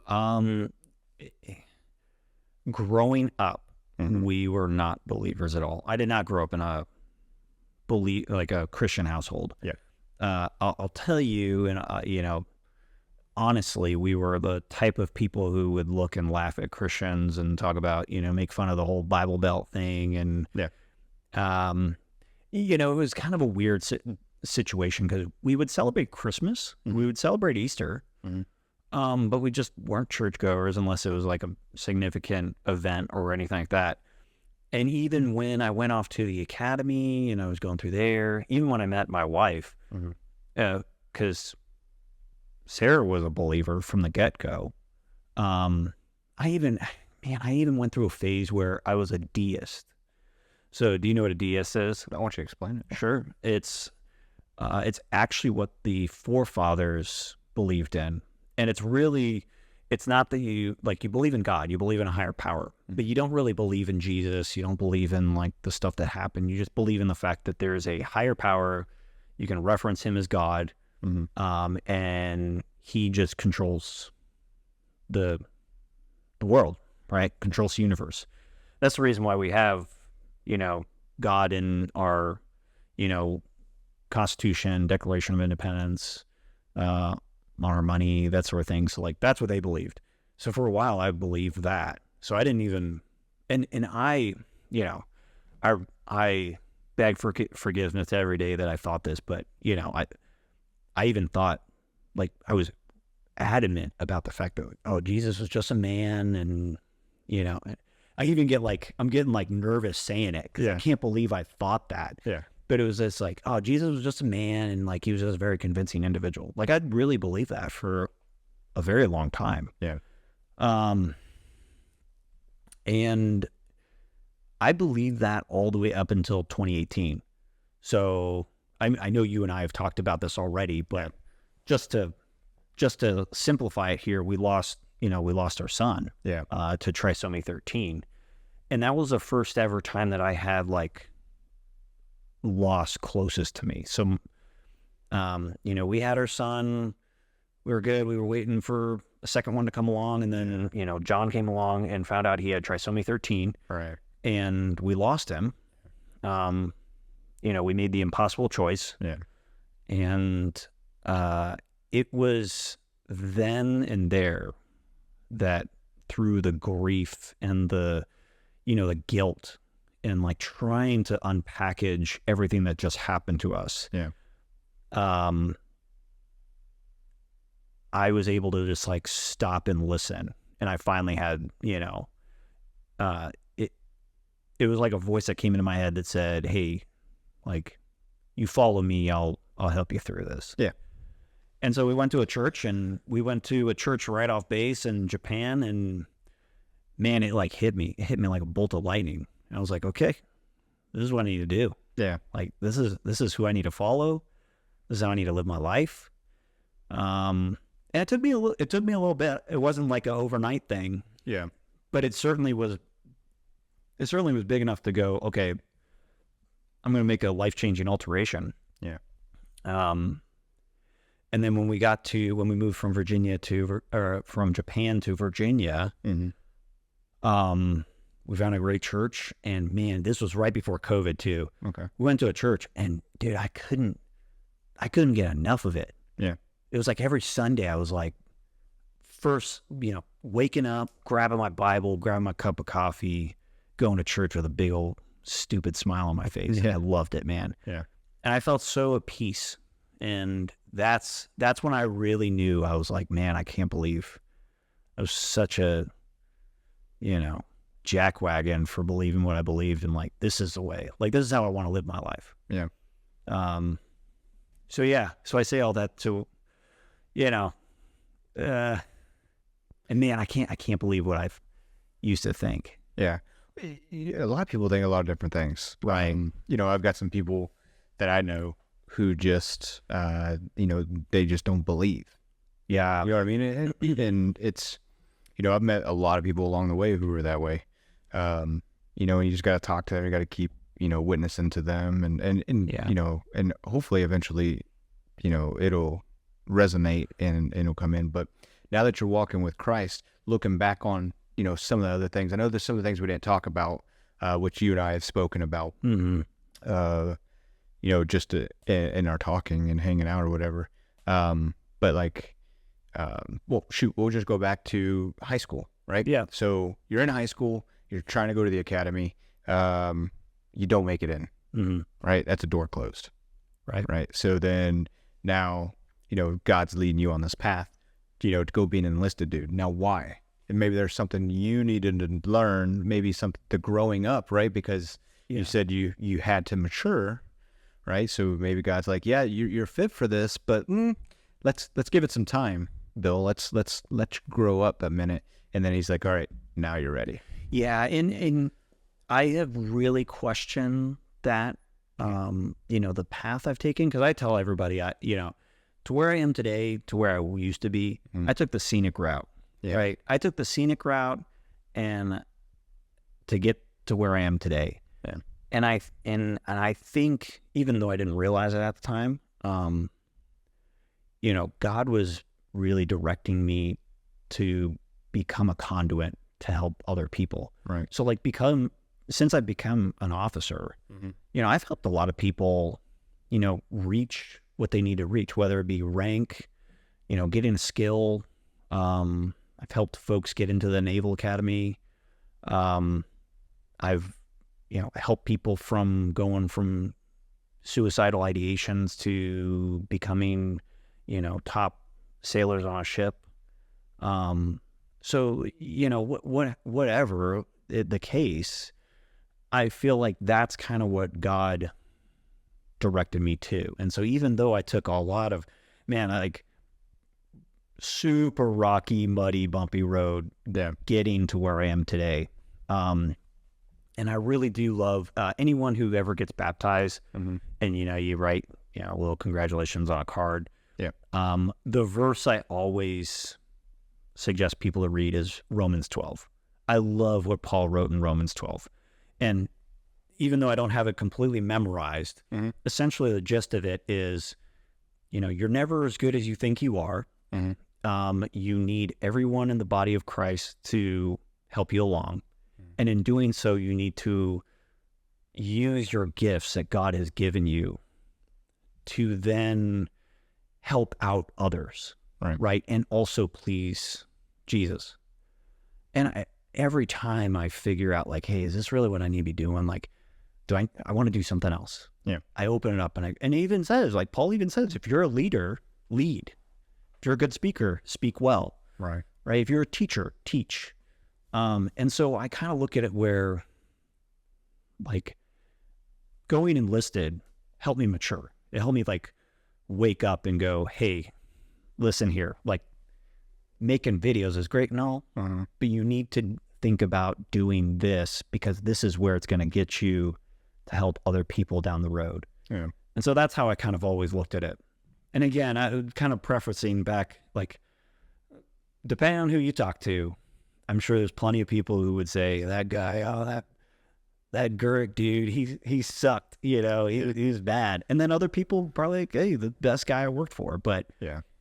growing up, we were not believers at all. I did not grow up in a Christian household. Yeah. I'll tell you, and honestly, we were the type of people who would look and laugh at Christians and talk about, make fun of the whole Bible Belt thing, and Yeah. it was kind of a weird situation because we would celebrate Christmas, we would celebrate Easter, but we just weren't churchgoers unless it was like a significant event or anything like that. And even when I went off to the academy and I was going through there, even when I met my wife, because Sarah was a believer from the get-go, I even went through a phase where I was a deist. So do you know what a deist is? I want you to explain it. Sure. It's actually what the forefathers believed in. And it's not that you believe in God, you believe in a higher power, but you don't really believe in Jesus. You don't believe in like the stuff that happened. You just believe in the fact that there is a higher power. You can reference him as God. And he just controls the world, right? Controls the universe. That's the reason why we have, God in our, Constitution, Declaration of Independence, our money, that sort of thing. So like, that's what they believed. So for a while I believed that. So I didn't even, and I beg for forgiveness every day that I thought this, but I even thought, like, I was adamant about the fact that, Jesus was just a man. And, I even I'm getting like nervous saying it because I can't believe I thought that. Yeah. But it was just like, Jesus was just a man. And like, he was just a very convincing individual. Like, I'd really believed that for a very long time. Yeah. And I believed that all the way up until 2018. So I know you and I have talked about this already, but just to simplify it here, we lost our son to trisomy 13. And that was the first ever time that I had like loss closest to me. So, we had our son, we were good. We were waiting for a second one to come along. And then, John came along and found out he had trisomy 13. Right. And we lost him. We made the impossible choice. Yeah. And it was then and there that through the grief and the guilt and like trying to unpackage everything that just happened to us. Yeah. I was able to just like stop and listen. And I finally had, it was like a voice that came into my head that said, hey, like, you follow me, I'll help you through this. Yeah. And so we went to a church right off base in Japan, and man, it like hit me like a bolt of lightning. And I was like, okay, this is what I need to do. Yeah. Like, this is who I need to follow. This is how I need to live my life. And it took me a little bit. It wasn't like an overnight thing. Yeah. But it certainly was big enough to go, okay, I'm going to make a life-changing alteration. Yeah. And then when we moved from from Japan to Virginia, we found a great church, and man, this was right before COVID too. Okay. We went to a church, and dude, I couldn't get enough of it. Yeah. It was like every Sunday I was like, first, waking up, grabbing my Bible, grabbing my cup of coffee, going to church with a big old stupid smile on my face. Yeah. I loved it, man. Yeah. And I felt so at peace. And that's when I really knew. I was like, man, I can't believe I was such a, jackwagon for believing what I believed. And like, this is the way, like, this is how I want to live my life. Yeah. So I say all that to, and man, I can't believe what I've used to think. Yeah. A lot of people think a lot of different things. Right. I've got some people that I know who just, they just don't believe. Yeah. You know what I mean? And it's, I've met a lot of people along the way who are that way. And you just got to talk to them. You got to keep, witnessing to them and yeah. And hopefully eventually, it'll resonate and it'll come in. But now that you're walking with Christ, looking back on, some of the other things. I know there's some of the things we didn't talk about, which you and I have spoken about, just in our talking and hanging out or whatever. But like, we'll just go back to high school, right? Yeah. So you're in high school, you're trying to go to the academy, you don't make it in, right? That's a door closed, right? So then now, God's leading you on this path, to go be an enlisted dude. Now, why? And maybe there's something you needed to learn, maybe something to growing up, right? Because you said you had to mature, right? So maybe God's like, yeah, you're fit for this, but let's give it some time, Bill. Let's let you grow up a minute. And then he's like, all right, now you're ready. Yeah. And I have really questioned that, the path I've taken, because I tell everybody, to where I am today, to where I used to be, I took the scenic route, right? I took the scenic route and to get to where I am today. Yeah. And I think, even though I didn't realize it at the time, God was really directing me to become a conduit to help other people. Right. So since I've become an officer, I've helped a lot of people, reach what they need to reach, whether it be rank, getting a skill. I've helped folks get into the Naval Academy. I've, helped people from going from suicidal ideations to becoming, top sailors on a ship. So, whatever the case, I feel like that's kind of what God directed me to. And so even though I took a lot of, super rocky, muddy, bumpy road getting to where I am today, and I really do love anyone who ever gets baptized, and, you write, a little congratulations on a card. Yeah. The verse I always suggest people to read is Romans 12. I love what Paul wrote in Romans 12. And even though I don't have it completely memorized, essentially the gist of it is, you're never as good as you think you are. You need everyone in the body of Christ to help you along. And in doing so, you need to use your gifts that God has given you to then help out others, right? And also please Jesus. And every time I figure out, like, hey, is this really what I need to be doing? Like, I want to do something else. Yeah. I open it up and it even says, like Paul even says, if you're a leader, lead. If you're a good speaker, speak well. Right. If you're a teacher, teach. And so I kind of look at it where, like, going enlisted helped me mature. It helped me, like, wake up and go, hey, listen here, like, making videos is great and all, but you need to think about doing this because this is where it's going to get you to help other people down the road. Yeah. And so that's how I kind of always looked at it. And again, I kind of prefacing back, like, depending on who you talk to, I'm sure there's plenty of people who would say, that guy, that Gureck dude, he sucked, he was bad. And then other people probably like, hey, the best guy I worked for. But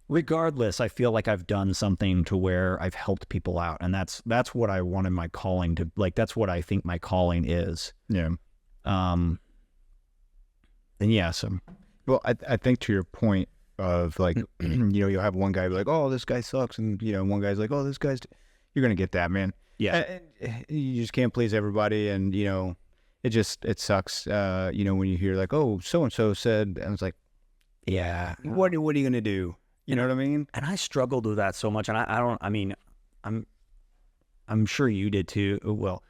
regardless, I feel like I've done something to where I've helped people out. And that's what I wanted my calling to, like, that's what I think my calling is. Yeah. And yeah, so. Well, I think to your point of, like, you'll have one guy be like, oh, this guy sucks. And, one guy's like, oh, this guy's, you're going to get that, man. Yeah. You just can't please everybody. And, it sucks, when you hear, like, oh, so-and-so said, and it's like, yeah, what are you going to do? You know what I mean? And I struggled with that so much. And I'm sure you did too. Well,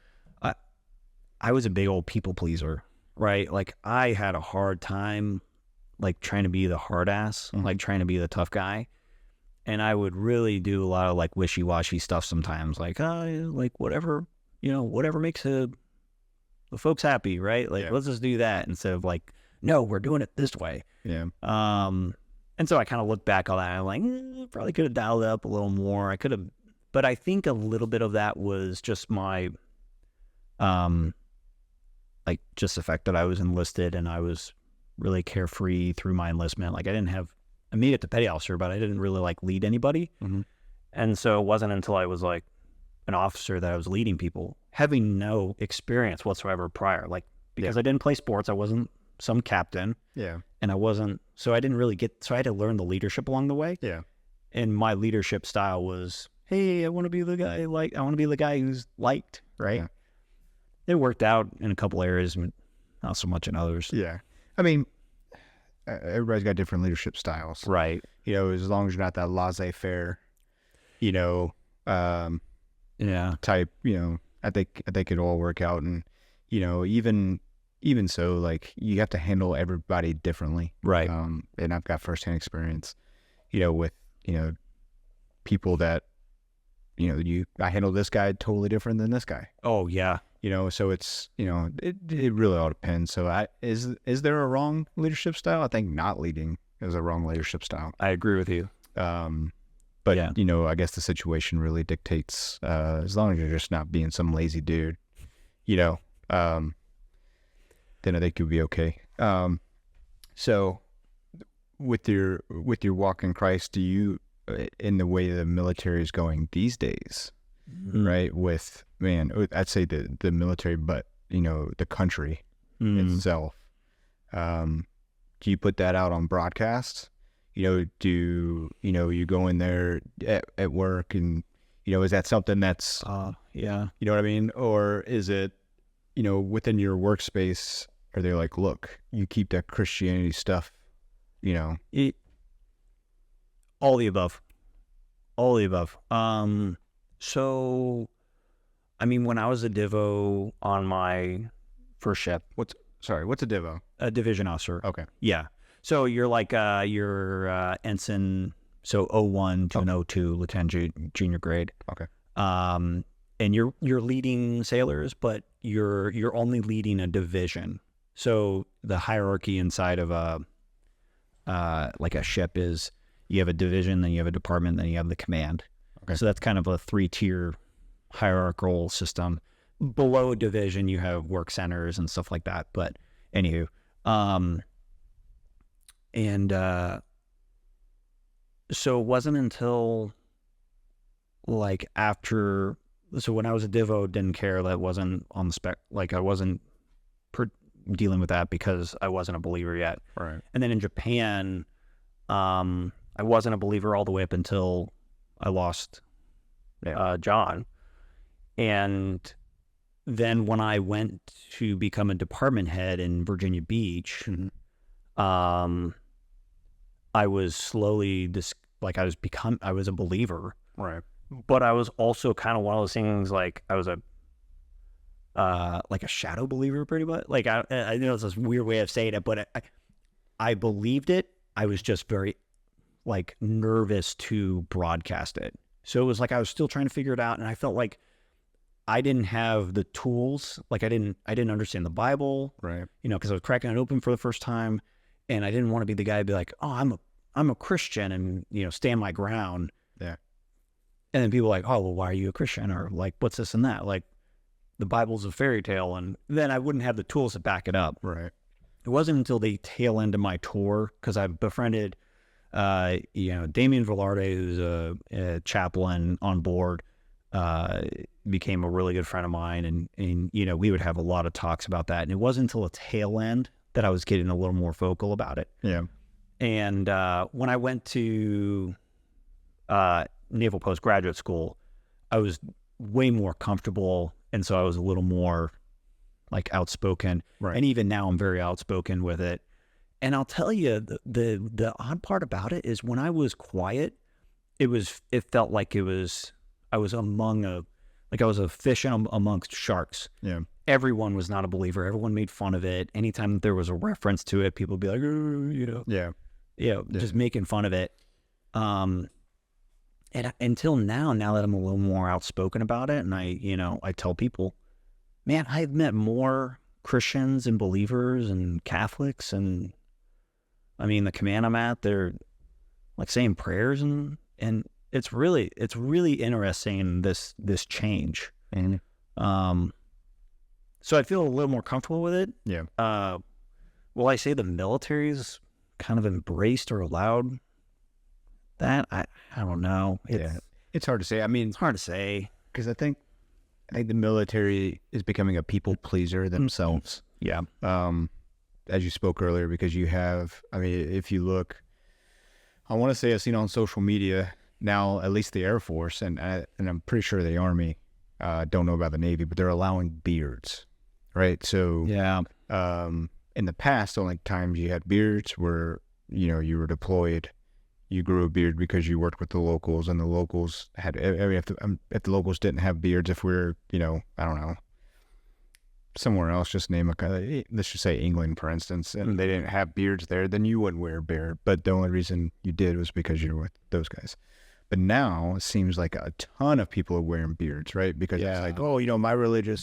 I was a big old people pleaser, right? Like, I had a hard time, like, trying to be the hard ass, like trying to be the tough guy. And I would really do a lot of, like, wishy-washy stuff sometimes, like, like, whatever, whatever makes the folks happy, right? Like, let's just do that instead of, like, no, we're doing it this way. Yeah. And so I kind of look back on that and I'm like, probably could have dialed it up a little more. I could have, but I think a little bit of that was just my, like, just the fact that I was enlisted and I was really carefree through my enlistment. Like, I didn't have, I made it to petty officer, but I didn't really, like, lead anybody. And so it wasn't until I was like an officer that I was leading people, having no experience whatsoever prior. Like, because I didn't play sports, I wasn't some captain. Yeah. And so I didn't really so I had to learn the leadership along the way. Yeah. And my leadership style was, hey, I want to be the guy who's liked, right? Yeah. It worked out in a couple areas, but not so much in others. Yeah. I mean, everybody's got different leadership styles. Right. As long as you're not that laissez-faire, type, I think it'll all work out. And, even so, like, you have to handle everybody differently. Right. And I've got firsthand experience, with, people that, I handle this guy totally different than this guy. Oh, yeah. So it's, it really all depends. So is there a wrong leadership style? I think not leading is a wrong leadership style. I agree with you. But, Yeah. I guess the situation really dictates, as long as you're just not being some lazy dude, then I think you'll be okay. So with your walk in Christ, do you, in the way the military is going these days, right? With, I'd say the military, but, the country itself, do you put that out on broadcast? Do you go in there at work and, is that something that's, yeah. you know what I mean? Or is it, within your workspace, are they like, look, you keep that Christianity stuff, All the above. All the above. So, I mean, when I was a divo on my first ship, what's a divo? a division officer. Okay. Yeah. So you're like, you're ensign, so 01 to an 02, lieutenant junior grade. Okay. And you're leading sailors, but you're only leading a division. So the hierarchy inside of like a ship is, you have a division, then you have a department, then you have the command. Okay. So that's kind of a 3-tier hierarchical system. Below a division, you have work centers and stuff like that. But anywho, so it wasn't until like after, so when I was a divo, didn't care, that wasn't on the spec, like I wasn't dealing with that because I wasn't a believer yet. Right. And then in Japan, I wasn't a believer all the way up until I lost John. And then when I went to become a department head in Virginia Beach, I was slowly I was a believer. Right. But I was also kind of one of those things, like I was a shadow believer, pretty much. Like I know it's this weird way of saying it, but I believed it. I was just very like nervous to broadcast it. So it was like I was still trying to figure it out, and I felt like I didn't have the tools. Like I didn't understand the Bible, right? Because I was cracking it open for the first time, and I didn't want to be the guy to be like, oh, I'm a Christian, and stand my ground. Yeah. And then people are like, oh, well, why are you a Christian? Or like, what's this and that? Like, the Bible's a fairy tale, and then I wouldn't have the tools to back it up. Right. It wasn't until the tail end of my tour, because I befriended, Damien Velarde, who's a chaplain on board, became a really good friend of mine, and we would have a lot of talks about that. And it wasn't until the tail end that I was getting a little more vocal about it. Yeah. And when I went to Naval Postgraduate School, I was way more comfortable, and so I was a little more like outspoken. Right. And even now I'm very outspoken with it. And I'll tell you, the odd part about it is when I was quiet, it felt like I was a fish amongst sharks. Yeah. Everyone was not a believer. Everyone made fun of it. Anytime there was a reference to it, people would be like, Yeah. just making fun of it. And until now that I'm a little more outspoken about it, and I tell people, man, I've met more Christians and believers and Catholics, and I mean, the command I'm at, they're like saying prayers, and it's really interesting, this change. And so I feel a little more comfortable with it. Yeah. Will I say the military's kind of embraced or allowed that? I don't know. Yeah. It's hard to say. I mean, It's hard to say. because I think the military is becoming a people pleaser themselves. Yeah. As you spoke earlier, because you have, I mean, if you look, I want to say I've seen on social media now, at least the Air Force, and I'm pretty sure the Army, don't know about the Navy, but they're allowing beards, right? So Yeah. in the past, the only times you had beards were, you were deployed, you grew a beard because you worked with the locals, and the locals had, if the locals didn't have beards, if we're, I don't know, somewhere else, just name let's just say England, for instance, and they didn't have beards there, then you wouldn't wear a beard. But the only reason you did was because you were with those guys. But now it seems like a ton of people are wearing beards, right? Because it's like, oh, my my religion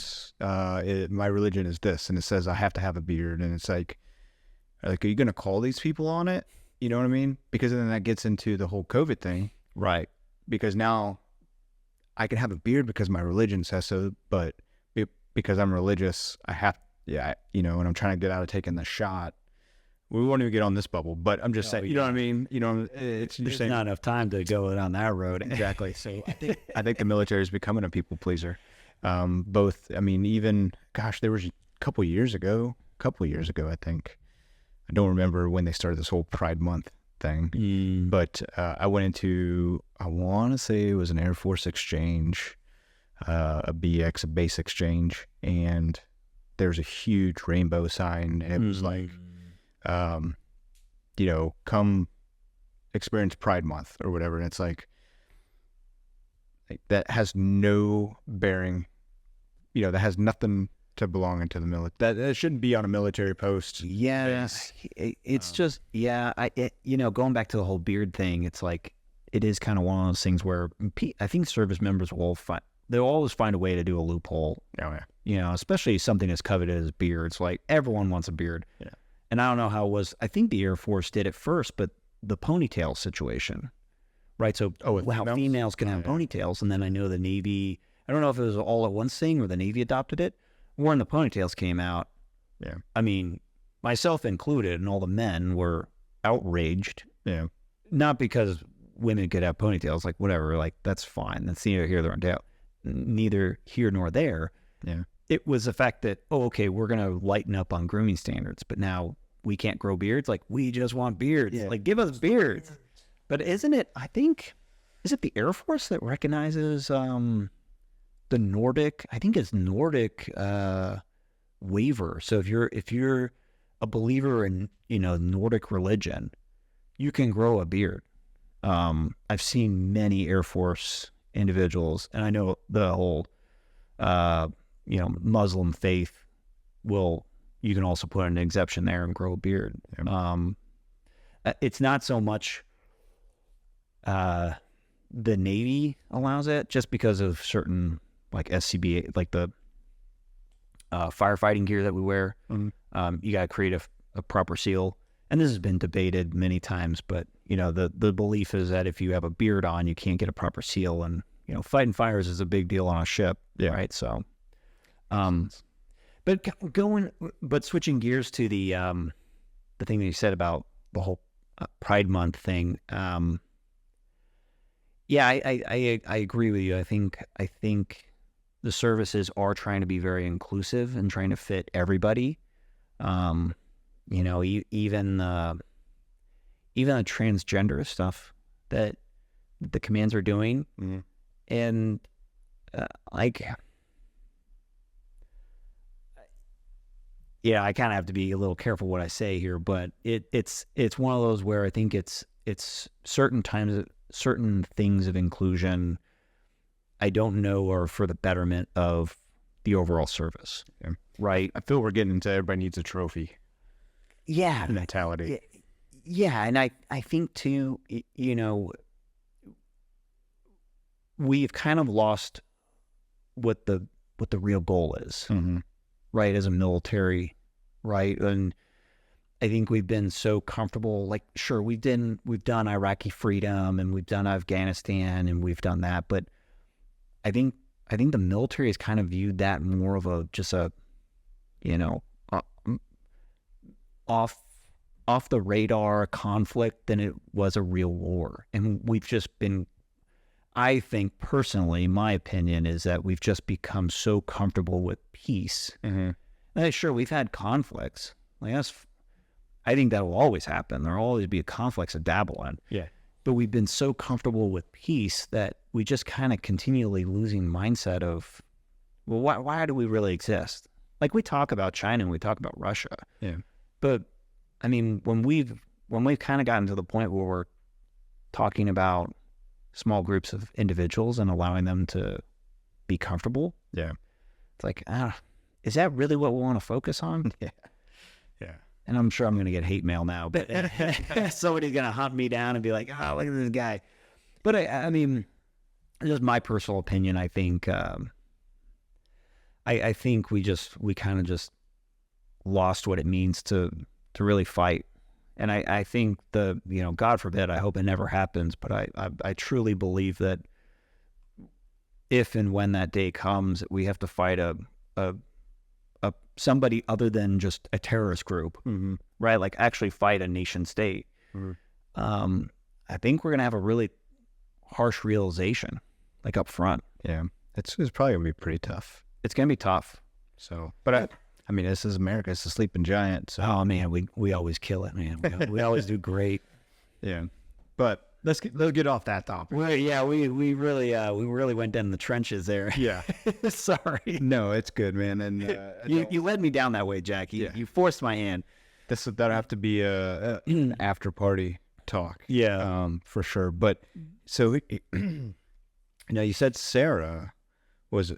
is this, and it says I have to have a beard, and it's like, are you going to call these people on it? You know what I mean? Because then that gets into the whole COVID thing, Right. because now I can have a beard because my religion says so, but because I'm religious, I have, and I'm trying to get out of taking the shot. We won't even get on this bubble, but I'm just saying, you know what I mean? It's There's saying, not enough time to go down that road. exactly. So I think the military is becoming a people pleaser. Both, I mean, even, gosh, there was a couple years ago, I think. I don't remember when they started this whole Pride Month thing, but I went into, I want to say it was an Air Force exchange, a base exchange, and there's a huge rainbow sign, and it was like, come experience Pride Month or whatever. And it's like that has no bearing, that has nothing to belong into the military. That shouldn't be on a military post. Yeah, it's just, going back to the whole beard thing, it's like, it is kind of one of those things where I think service members they'll always find a way to do a loophole. Oh, yeah. Especially something as coveted as beards. Like, everyone wants a beard. Yeah. And I don't know how it was, I think the Air Force did it first, but the ponytail situation, right? So how females can have ponytails, and then I know the Navy, I don't know if it was all at once thing or the Navy adopted it. When the ponytails came out, I mean, myself included, and all the men were outraged. Yeah. Not because women could have ponytails, like whatever, like that's fine. That's neither here nor there. Yeah. It was the fact that, okay, we're going to lighten up on grooming standards, but now we can't grow beards. Like, we just want beards. Yeah. Like, give us beards. But isn't it, is it the Air Force that recognizes the Nordic, I think it's Nordic waiver. So if you're a believer in, Nordic religion, you can grow a beard. I've seen many Air Force individuals, and I know the whole, Muslim faith you can also put an exception there and grow a beard. It's not so much the Navy allows it, just because of certain, like SCBA, like the firefighting gear that we wear. Mm-hmm. You got to create a proper seal. And this has been debated many times, but, the belief is that if you have a beard on, you can't get a proper seal. And, fighting fires is a big deal on a ship, right? So, but switching gears to the thing that you said about the whole Pride Month thing. I agree with you. I think the services are trying to be very inclusive and trying to fit everybody. Even the transgender stuff that the commands are doing, and I kind of have to be a little careful what I say here, but it's one of those where I think it's certain times, certain things of inclusion, I don't know are for the betterment of the overall service. Yeah. Right. I feel we're getting into everybody needs a trophy. Yeah. Mentality. Yeah. And I think too, we've kind of lost what the real goal is, right? As a military, right? And I think we've been so comfortable, like, sure, we've done Iraqi freedom and we've done Afghanistan and we've done that. But I think the military has kind of viewed that more of off the radar conflict than it was a real war. And we've just been, I think personally, my opinion is that we've just become so comfortable with peace. Sure, we've had conflicts. I think that will always happen. There will always be conflicts to dabble in. Yeah. But we've been so comfortable with peace that we just kind of continually losing mindset of, well, why do we really exist? Like we talk about China and we talk about Russia. Yeah. But I mean, when we've kind of gotten to the point where we're talking about small groups of individuals and allowing them to be comfortable. Yeah. It's like, is that really what we want to focus on? Yeah. Yeah. And I'm sure I'm going to get hate mail now, but somebody's going to hunt me down and be like, oh, look at this guy. But I mean, just my personal opinion, I think, I think we kind of just lost what it means to really fight. And I think God forbid, I hope it never happens, but I truly believe that if and when that day comes, we have to fight a somebody other than just a terrorist group, right? Like actually fight a nation state. I think we're going to have a really harsh realization, like up front. Yeah. It's probably going to be pretty tough. It's going to be tough. So, but I mean, this is America. It's a sleeping giant. So. Oh man, we always kill it, man. We always do great. Yeah. But let's get off that topic. Well, yeah, we really went down the trenches there. Yeah. Sorry. No, it's good, man. And you led me down that way, Jack. You forced my hand. That'll have to be a after party talk. Yeah. For sure. But so now you said Sarah was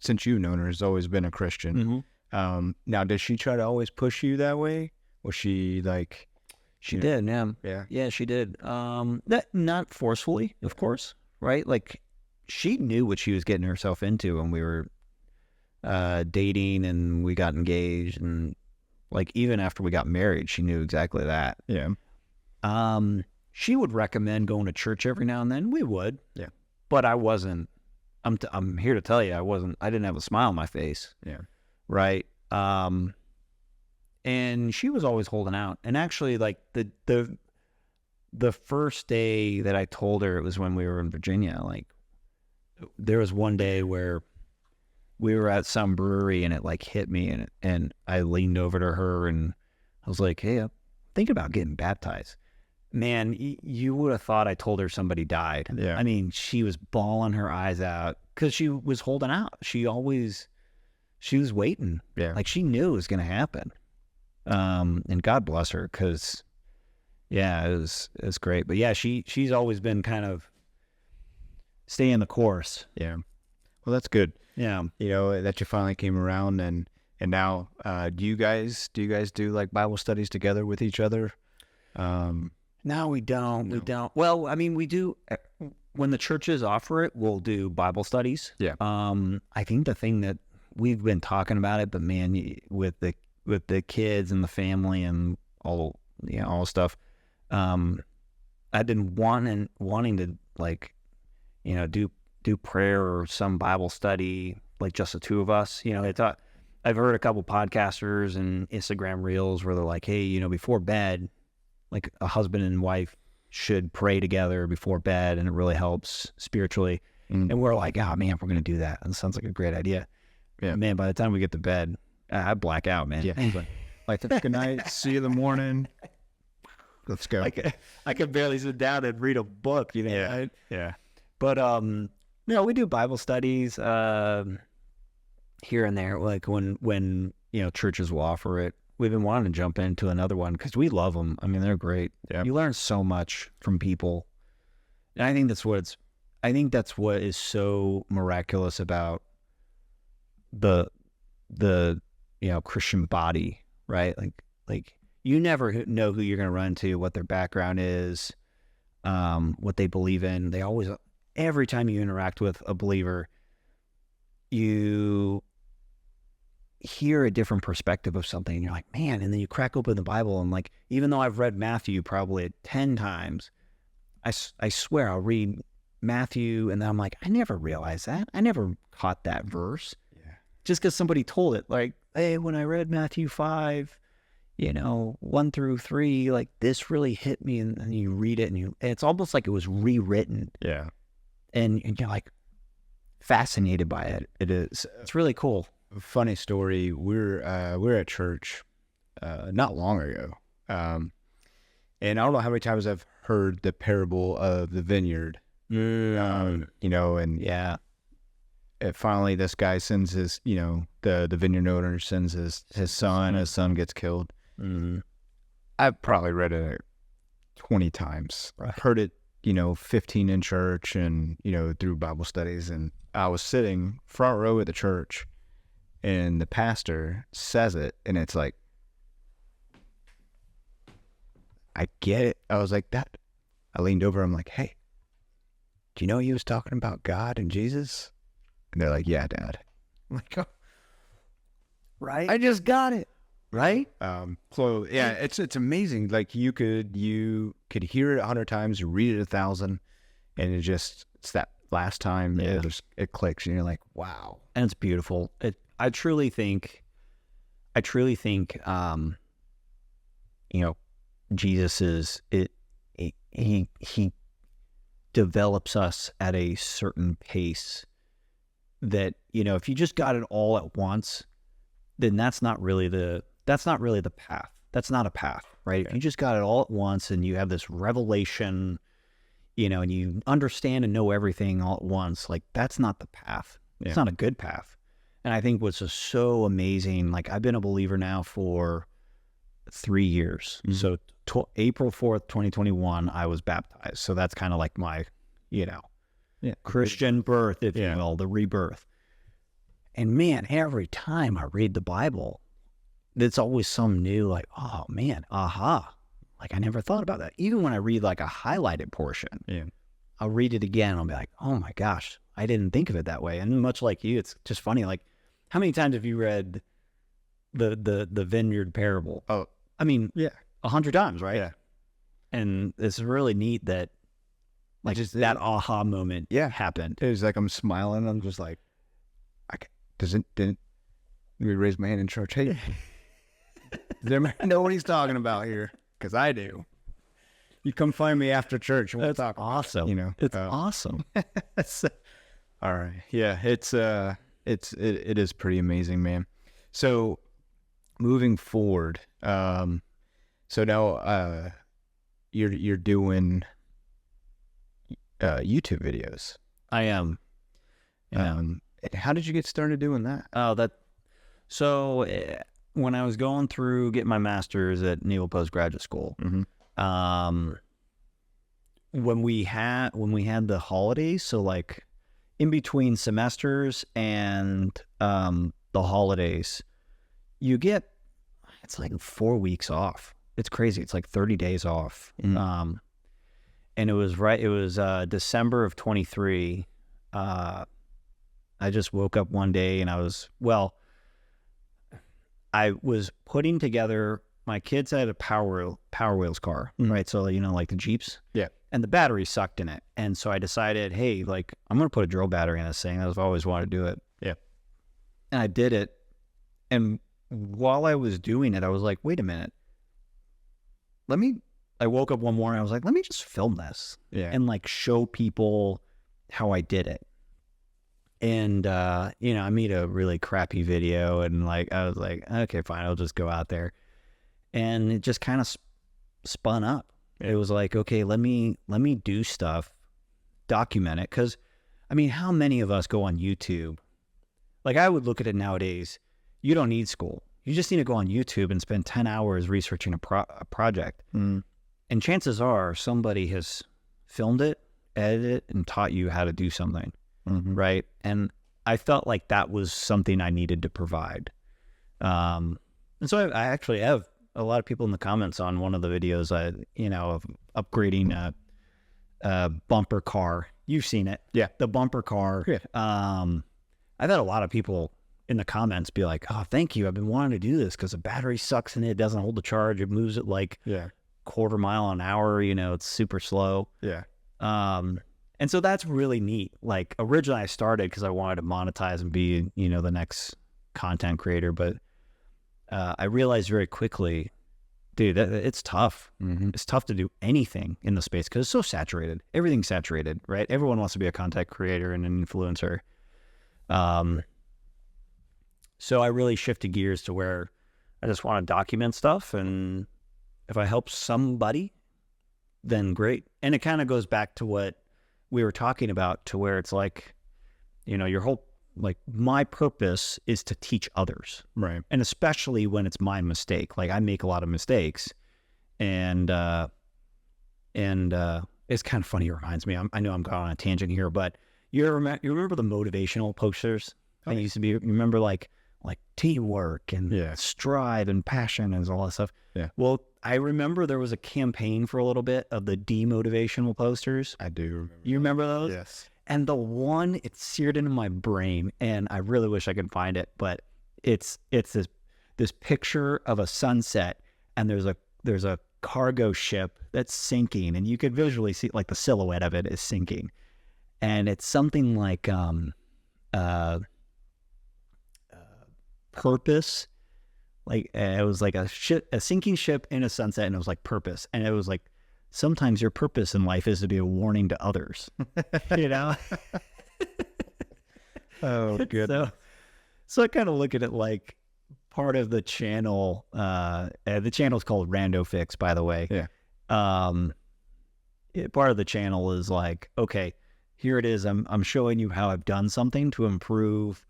since you've known her has always been a Christian. Now does she try to always push you that way? Was she like? She did, yeah. Yeah, she did. Not forcefully, of course, right? Like, she knew what she was getting herself into when we were dating and we got engaged, and like even after we got married, she knew exactly that. Yeah. She would recommend going to church every now and then. We would. Yeah. But I wasn't. I'm here to tell you, I wasn't. I didn't have a smile on my face. Yeah. Right. And she was always holding out. And actually, like the first day that I told her, it was when we were in Virginia. Like, there was one day where we were at some brewery and it like hit me, and I leaned over to her and I was like, "Hey, think about getting baptized." Man, you would have thought I told her somebody died. Yeah. I mean, she was bawling her eyes out because she was holding out. She was waiting. Yeah. Like she knew it was going to happen. And God bless her, because yeah, it was great. But yeah, she's always been kind of staying the course. Yeah. Well, that's good. Yeah. You know, that you finally came around, and now, do you guys do like Bible studies together with each other? No, we don't. No. We don't. Well, I mean, we do when the churches offer it. We'll do Bible studies. Yeah. I think the thing that we've been talking about it, but man, with the kids and the family and all stuff, I've been wanting to like, do prayer or some Bible study, like just the two of us. I've heard a couple podcasters and Instagram reels where they're like, hey, before bed, like a husband and wife should pray together before bed, and it really helps spiritually. And we're like, oh man, we're going to do that. And it sounds like a great idea. Yeah. Man, by the time we get to bed, I black out, man. Yeah. Like, good night, see you in the morning. Let's go. I could barely sit down and read a book, Yeah. Right? Yeah. But, no, we do Bible studies, here and there. Like when churches will offer it. We've been wanting to jump into another one because we love them. I mean, they're great. Yeah. You learn so much from people. And I think that's what is so miraculous about the Christian body, right? Like you never know who you're going to run into, what their background is, what they believe in. They always, every time you interact with a believer, you hear a different perspective of something, and you're like, man, and then you crack open the Bible, and like, even though I've read Matthew probably 10 times, I swear I'll read Matthew, and then I'm like, I never realized that. I never caught that verse. Just because somebody told it, like, hey, when I read Matthew 5, 1 through 3, like this really hit me, and you read it, and it's almost like it was rewritten. Yeah. and you're like fascinated by it. It's really cool. Funny story. We're at church not long ago, and I don't know how many times I've heard the parable of the vineyard. You know, and Yeah. finally this guy sends his, you know, the vineyard owner sends his son. His son gets killed. Mm-hmm. I've probably read it 20 times. Right. Heard it, you know, 15 in church and, you know, through Bible studies. And I was sitting front row at the church and the pastor says it. And it's like, I get it. I was like, that. I leaned over. I'm like, hey, do you know he was talking about God and Jesus? And they're like, yeah, Dad. I'm like, oh, Right. I just got it. Right. So yeah, it's amazing. Like you could hear it 100 times, read it 1,000, and it's that last time it clicks, and you're like, wow. And it's beautiful. I truly think, you know, Jesus is it. He develops us at a certain pace that, you know, if you just got it all at once, then that's not really the path. That's not a path, right? Yeah. If you just got it all at once and you have this revelation, you know, and you understand and know everything all at once, like that's not the path. Yeah. It's not a good path. And I think what's just so amazing, like I've been a believer now for 3 years. Mm-hmm. So April 4th, 2021, I was baptized. So that's kind of like my, you know, Christian birth, if you will, the rebirth. And man, every time I read the Bible, it's always some new, like, oh man, aha. Like I never thought about that. Even when I read like a highlighted portion, I'll read it again and I'll be like, oh my gosh, I didn't think of it that way. And much like you, it's just funny. Like, how many times have you read the vineyard parable? Oh, I mean, yeah, 100 times, right? Yeah. And it's really neat that, like, just that aha moment happened. It was like I'm smiling. I'm just like, didn't let me raise my hand in church. Hey, does everybody know what he's talking about here? Because I do. You come find me after church and we'll talk. Awesome. You know, it's awesome. All right. Yeah, it is pretty amazing, man. So moving forward, so now you're doing YouTube videos. I am. Yeah. How did you get started doing that? So when I was going through getting my master's at Naval Postgraduate School, when we had the holidays, so like in between semesters and the holidays, it's like 4 weeks off. It's crazy. It's like 30 days off. And it was December of 23. I just woke up one day and I was putting together, my kids had a Power Wheels car, right? So, you know, like the Jeeps. Yeah. And the battery sucked in it. And so I decided, hey, like, I'm going to put a drill battery in this thing. I've always wanted to do it. Yeah. And I did it. And while I was doing it, I was like, wait a minute. I woke up one morning, I was like, let me just film this. Yeah. And like show people how I did it. And, you know, I made a really crappy video and like, I was like, okay, fine, I'll just go out there. And it just kind of spun up. It was like, okay, let me do stuff, document it. Cause I mean, how many of us go on YouTube? Like I would look at it nowadays. You don't need school. You just need to go on YouTube and spend 10 hours researching a project. And chances are somebody has filmed it, edited it, and taught you how to do something. Right. And I felt like that was something I needed to provide. And so I actually have a lot of people in the comments on one of the videos, of upgrading a bumper car. You've seen it. Yeah. The bumper car. Yeah. I've had a lot of people in the comments be like, oh, thank you. I've been wanting to do this because the battery sucks in it. It doesn't hold the charge. It moves it like quarter mile an hour. You know, it's super slow. Yeah. And so that's really neat. Like originally I started because I wanted to monetize and be, you know, the next content creator. But I realized very quickly dude, it's tough. Mm-hmm. It's tough to do anything in the space because it's so saturated. Everything's saturated, right? Everyone wants to be a content creator and an influencer. So I really shifted gears to where I just want to document stuff, and if I help somebody, then great. And it kind of goes back to what we were talking about, to where it's like, your whole, like, my purpose is to teach others. Right. And especially when it's my mistake. Like, I make a lot of mistakes, and it's kind of funny. It reminds me, I know I'm going on a tangent here, but you remember the motivational posters? That used to be, you remember like teamwork and strive and passion and all that stuff. Yeah. Well, I remember there was a campaign for a little bit of the demotivational posters. I do remember. You remember those? Yes. And the one, it's seared into my brain, and I really wish I could find it, but it's this picture of a sunset, and there's a cargo ship that's sinking, and you could visually see, like, the silhouette of it is sinking. And it's something like purpose. Like, it was like a sinking ship in a sunset, and it was like purpose. And it was like, sometimes your purpose in life is to be a warning to others, Oh, good. So I kind of look at it like part of the channel. The channel is called Rando Fix, by the way. Yeah. Part of the channel is like, okay, here it is. I'm showing you how I've done something to improve,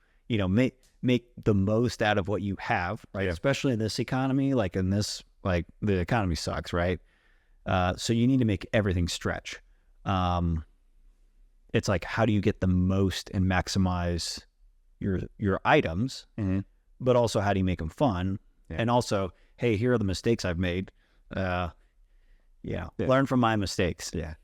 make the most out of what you have, right? Yeah. Especially in this economy, like in this, like, the economy sucks, right? So you need to make everything stretch. It's like, how do you get the most and maximize your items, but also how do you make them fun? Yeah. And also, hey, here are the mistakes I've made. Learn from my mistakes. Yeah.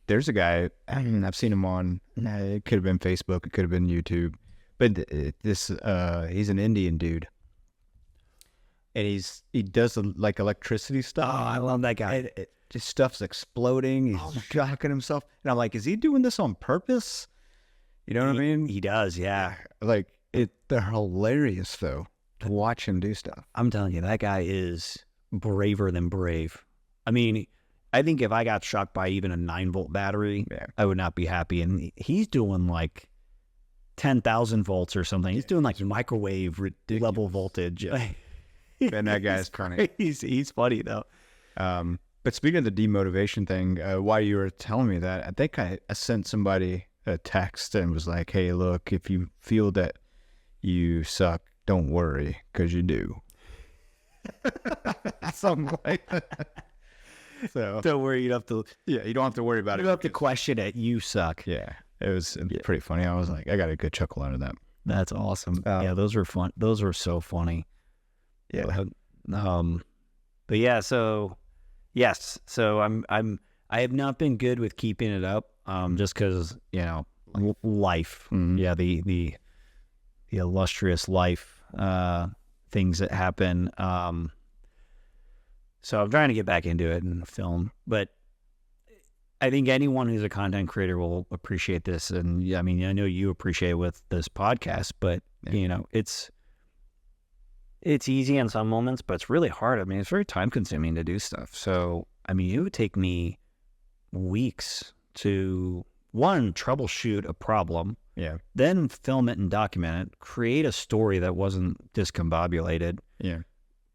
There's a guy, I've seen him on, it could have been Facebook, it could have been YouTube, but he's an Indian dude. And he does like electricity stuff. Oh, I love that guy. Just stuff's exploding. He's shocking himself. And I'm like, is he doing this on purpose? You know what I mean? He does, yeah. Like, they're hilarious, though, to watch him do stuff. I'm telling you, that guy is braver than brave. I mean, I think if I got shocked by even a 9-volt battery, I would not be happy. And he's doing like 10,000 volts or something. He's doing like microwave level voltage. And that guy's funny. He's funny, though. But speaking of the demotivation thing, while you were telling me that, I think I sent somebody a text and was like, hey, look, if you feel that you suck, don't worry, because you do. Something like that. So Don't worry, you don't have to. Yeah, you don't have to worry about it. You don't have to question it. You suck. Yeah, it was pretty funny. I was like, I got a good chuckle out of that. That's awesome. Yeah, those were fun. Those were so funny. Yeah. But yeah, so yes, so I have not been good with keeping it up. Just because life. Mm-hmm. Yeah, the illustrious life things that happen. So I'm trying to get back into it and film, but I think anyone who's a content creator will appreciate this. And I mean, I know you appreciate it with this podcast, but it's easy in some moments, but it's really hard. I mean, it's very time consuming to do stuff. So, I mean, it would take me weeks to, one, troubleshoot a problem, then film it and document it, create a story that wasn't discombobulated,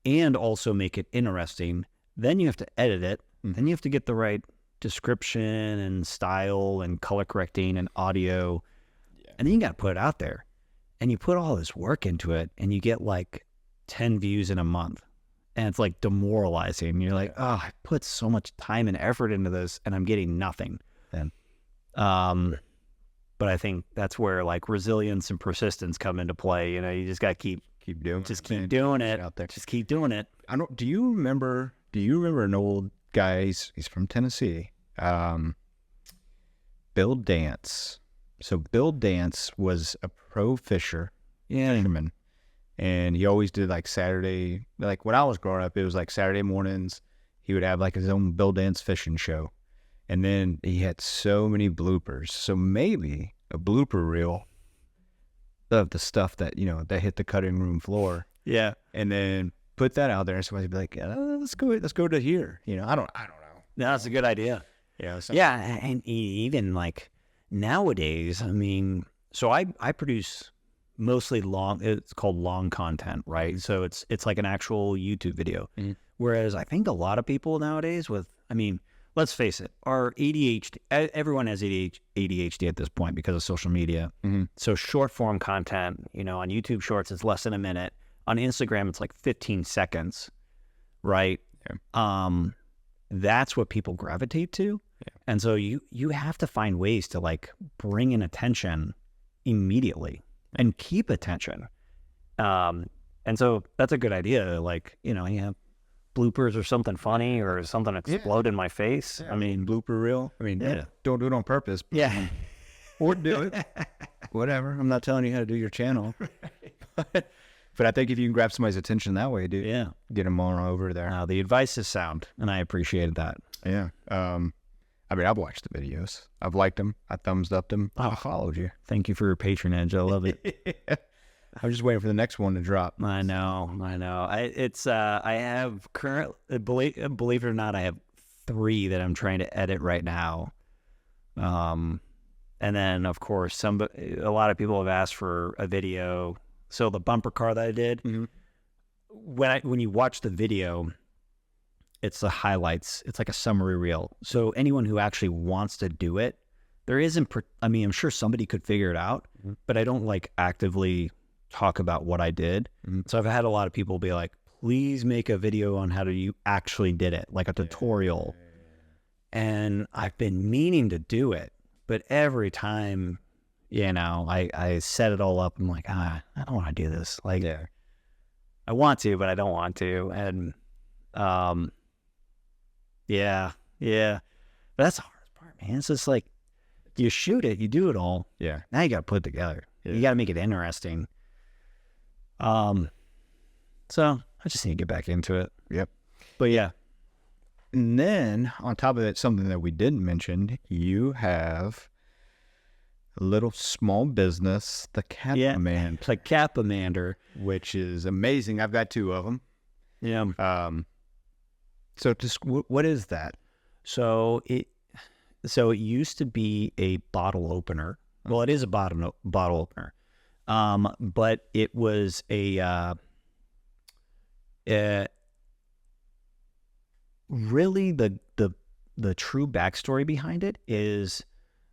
and also make it interesting. Then you have to edit it. Then you have to get the right description and style and color correcting and audio. And then you got to put it out there. And you put all this work into it, and you get like 10 views in a month. And it's like demoralizing. You're like, oh, I put so much time and effort into this, and I'm getting nothing. But I think that's where like resilience and persistence come into play. You just got to keep doing it. Just keep doing it. Out there. Just keep doing it. Do you remember an old guy? He's from Tennessee. Bill Dance. So Bill Dance was a pro fisherman, and he always did like Saturday. Like when I was growing up, it was like Saturday mornings. He would have like his own Bill Dance fishing show, and then he had so many bloopers. So maybe a blooper reel of the stuff that that hit the cutting room floor. Yeah. And then put that out there, and somebody be like, let's go to here. You know, I don't know. No, that's a good idea. Yeah. Yeah, and even like nowadays, I mean, so I produce mostly long. It's called long content, right? So it's like an actual YouTube video. Mm-hmm. Whereas I think a lot of people nowadays I mean, let's face it, our ADHD. Everyone has ADHD at this point because of social media. Mm-hmm. So short form content, you know, on YouTube Shorts, it's less than a minute. On Instagram, it's like 15 seconds, right? Yeah. That's what people gravitate to. Yeah. And so you have to find ways to like bring in attention immediately and keep attention. And so that's a good idea. Like, you know, you have bloopers or something funny or something explode in my face. Yeah. I mean, blooper reel. I mean, yeah. Don't do it on purpose. Yeah. Or do it. Whatever. I'm not telling you how to do your channel. But I think if you can grab somebody's attention that way, dude, Yeah. get them on over there. The advice is sound, and I appreciated that. Yeah. I mean, I've watched the videos. I've liked them. I thumbs upped them. I followed you. Thank you for your patronage. I love it. I'm just waiting for the next one to drop. I know. I have believe it or not, I have 3 that I'm trying to edit right now. And then of course, a lot of people have asked for a video. So the bumper car that I did, Mm-hmm. when you watch the video, it's the highlights. It's like a summary reel. So anyone who actually wants to do it, there isn't. I mean, I'm sure somebody could figure it out, Mm-hmm. but I don't like actively talk about what I did. Mm-hmm. So I've had a lot of people be like, please make a video on how you actually did it, like a tutorial. And I've been meaning to do it, but every time, you know, I set it all up, I'm like, I don't want to do this. Like, I want to, but I don't want to. And, yeah. But that's the hardest part, man. It's just like, you shoot it, you do it all. Yeah. Now you got to put it together. Yeah. You got to make it interesting. So I just need to get back into it. Yep. But yeah. And then on top of that, something that we didn't mention, you have a little small business, the Kappa Man, It's like Kappa-mander. which is amazing. I've got 2 of them. Yeah. So just what is that? So it used to be a bottle opener. Well, it is a bottle opener. But it was really the true backstory behind it is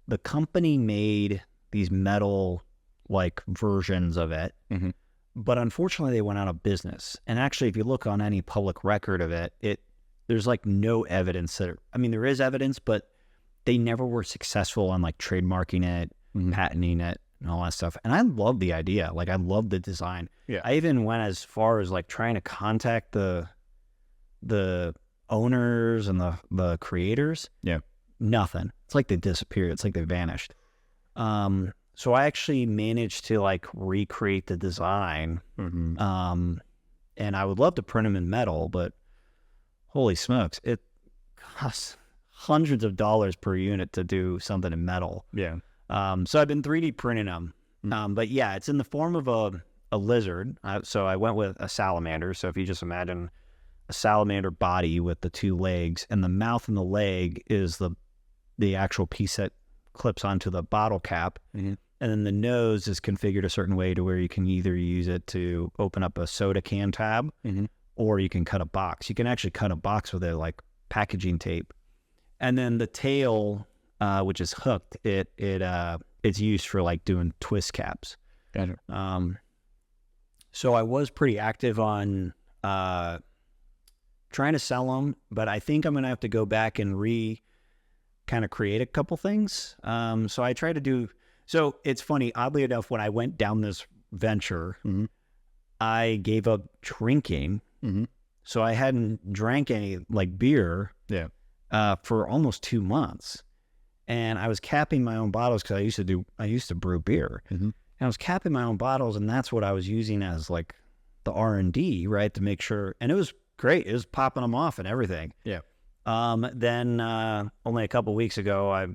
the company made these metal like versions of it, Mm-hmm. but unfortunately they went out of business. And actually, if you look on any public record of it, there's like no evidence there is evidence, but they never were successful on like trademarking it, Mm-hmm. patenting it, and all that stuff. And I love the idea. Like, I love the design. Yeah. I even went as far as like trying to contact the owners and the creators. Yeah. Nothing. It's like they disappeared. It's like they vanished. So I actually managed to like recreate the design. Mm-hmm. And I would love to print them in metal, but holy smokes, it costs hundreds of dollars per unit to do something in metal. Yeah. So I've been 3D printing them. But yeah, it's in the form of a lizard. So I went with a salamander. So if you just imagine a salamander body with the 2 legs, and the mouth and the leg is the actual piece that clips onto the bottle cap. Mm-hmm. And then the nose is configured a certain way to where you can either use it to open up a soda can tab, Mm-hmm. or you can cut a box. You can actually cut a box with it, like packaging tape. And then the tail, which is hooked, it's used for like doing twist caps. Gotcha. So I was pretty active on trying to sell them, but I think I'm gonna have to go back and kind of create a couple things. So I try to do. So it's funny, oddly enough, when I went down this venture, Mm-hmm. I gave up drinking. Mm-hmm. So I hadn't drank any like beer. Yeah. For almost 2 months. And I was capping my own bottles because I used to brew beer. Mm-hmm. And I was capping my own bottles, and that's what I was using as like the R&D, right? To make sure. And it was great. It was popping them off and everything. Yeah. Then only a couple weeks ago, I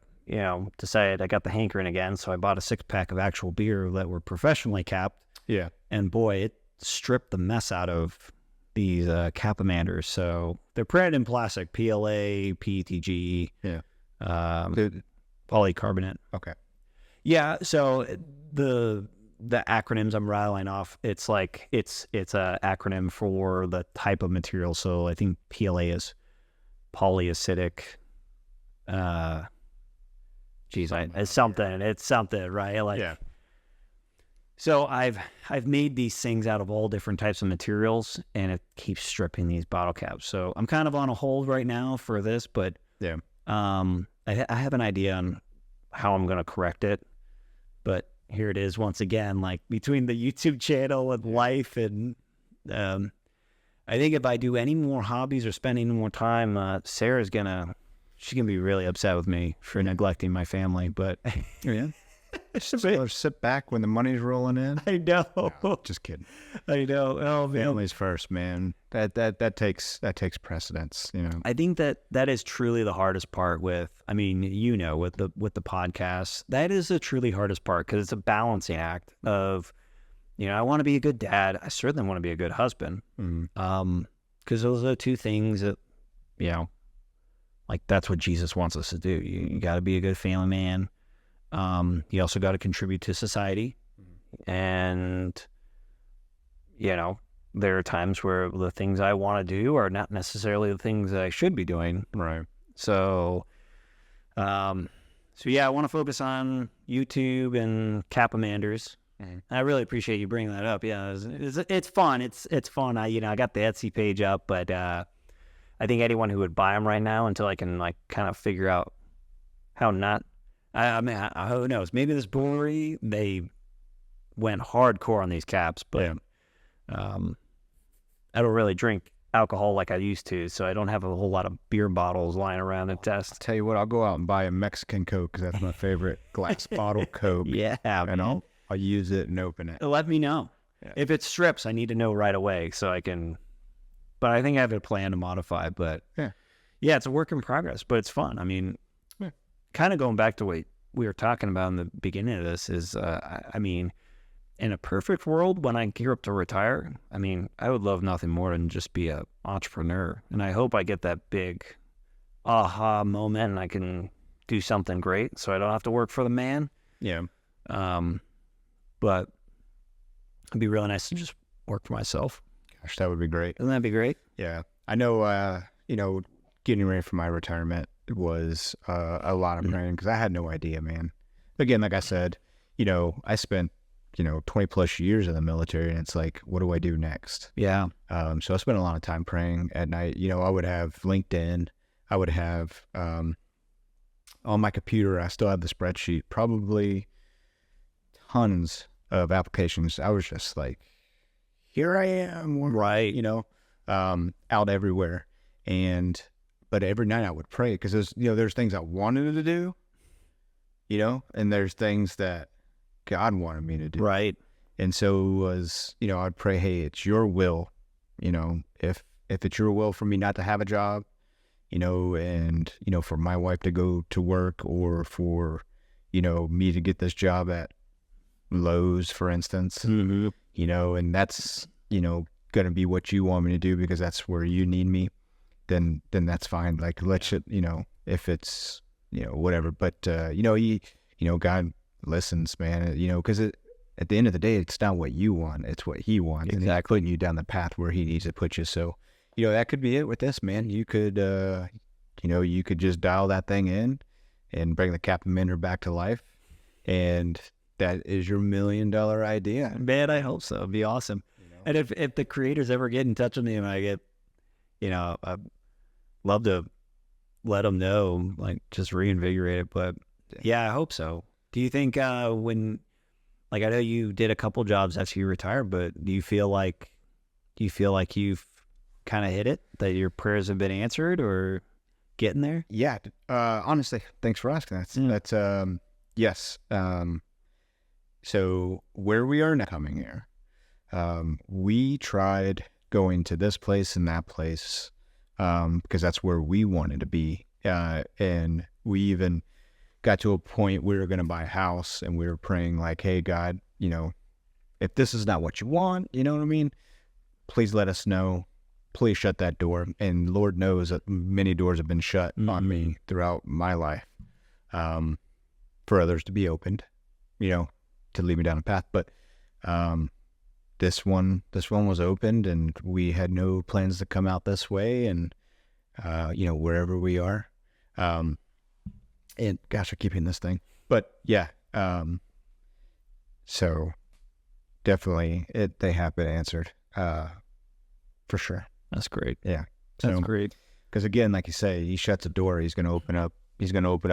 decided I got the hankering again. So I bought a 6-pack of actual beer that were professionally capped. Yeah. And boy, it stripped the mess out of these capamanders. So they're printed in plastic, PLA, PETG, Yeah. um, polycarbonate. Okay. Yeah. So the acronyms I'm rattling off, it's like it's a acronym for the type of material. So I think PLA is polyacidic. It's something, right? Like, Yeah. so I've made these things out of all different types of materials, and it keeps stripping these bottle caps. So I'm kind of on a hold right now for this, but Yeah. I have an idea on how I'm going to correct it. But here it is once again, like between the YouTube channel and life, and I think if I do any more hobbies or spend any more time, Sarah's she's gonna be really upset with me for neglecting my family. But Yeah. Sit back when the money's rolling in. I know. No, just kidding. I know. Oh man. Family's first, man. That takes precedence, you know. I think that is truly the hardest part with the podcast. That is the truly hardest part, because it's a balancing act of, I want to be a good dad. I certainly want to be a good husband. Because those are two things that, like, that's what Jesus wants us to do. You got to be a good family man. You also got to contribute to society. And, there are times where the things I want to do are not necessarily the things that I should be doing. Right. So, I want to focus on YouTube and capamanders. I really appreciate you bringing that up. Yeah, it's fun. It's fun. I got the Etsy page up, but I think anyone who would buy them right now, until I can like kind of figure out how not. I mean, who knows? Maybe this brewery, they went hardcore on these caps, but I don't really drink alcohol like I used to, so I don't have a whole lot of beer bottles lying around to test. I'll tell you what, I'll go out and buy a Mexican Coke, because that's my favorite glass bottle Coke. Yeah, and I'll use it and open it. Let me know. Yeah. If it strips, I need to know right away so I can. But I think I have a plan to modify. But yeah, it's a work in progress, but it's fun. I mean, kind of going back to what we were talking about in the beginning of this is, I mean, in a perfect world, when I gear up to retire, I mean, I would love nothing more than just be an entrepreneur. And I hope I get that big aha moment and I can do something great so I don't have to work for the man. Yeah. But it'd be really nice to just work for myself. Gosh, that would be great. Doesn't that be great? Yeah. I know, getting ready for my retirement was a lot of praying, because I had no idea, man. Again, like I said, I spent, 20 plus years in the military, and it's like, what do I do next? Yeah. So I spent a lot of time praying at night. I would have LinkedIn. I would have, on my computer, I still have the spreadsheet, probably tons of applications. I was just like, here I am, right? Out everywhere. But every night I would pray, because there's things I wanted to do, and there's things that God wanted me to do. Right. And so it was, I'd pray, hey, it's your will, if it's your will for me not to have a job, and, for my wife to go to work, or for, me to get this job at Lowe's, for instance, and that's, going to be what you want me to do, because that's where you need me, then that's fine. Like, let's, if it's, whatever. But, God listens, man, because at the end of the day, it's not what you want, it's what he wants. Exactly. And he's putting you down the path where he needs to put you. So, that could be it with this, man. You could, you could just dial that thing in and bring the Capamander back to life. And that is your $1 million idea. Man, I hope so. It'd be awesome. And if the creators ever get in touch with me and I get, I'd love to let them know, like, just reinvigorate it. But yeah, I hope so. Do you think when, like, I know you did a couple jobs after you retired, but do you feel like you've kind of hit it, that your prayers have been answered, or getting there? Yeah. Honestly, thanks for asking. That's yes. So where we are now coming here, we tried going to this place and that place, because that's where we wanted to be. And we even got to a point we were going to buy a house, and we were praying like, hey, God, if this is not what you want, you know what I mean? Please let us know, please shut that door. And Lord knows that many doors have been shut on me throughout my life, for others to be opened, to lead me down a path. But this one was opened, and we had no plans to come out this way, and wherever we are. And gosh, I keep hitting this thing, but yeah. So definitely they have been answered, for sure. That's great. Yeah. That's great. Because again, like you say, he shuts a door, he's going to open up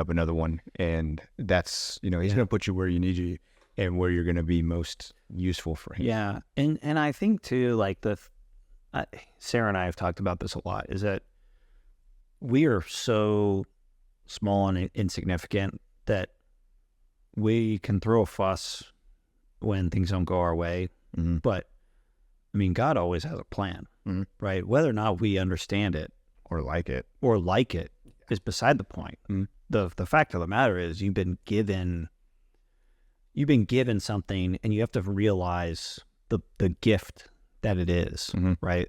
another one. And that's, he's going to put you where you need you and where you're going to be most useful for him. Yeah. And I think too, like Sarah and I have talked about this a lot, is that we are so small and insignificant that we can throw a fuss when things don't go our way. Mm-hmm. But I mean, God always has a plan, right? Whether or not we understand it or like it is beside the point. Mm-hmm. The fact of the matter is you've been given something, and you have to realize the gift that it is, right?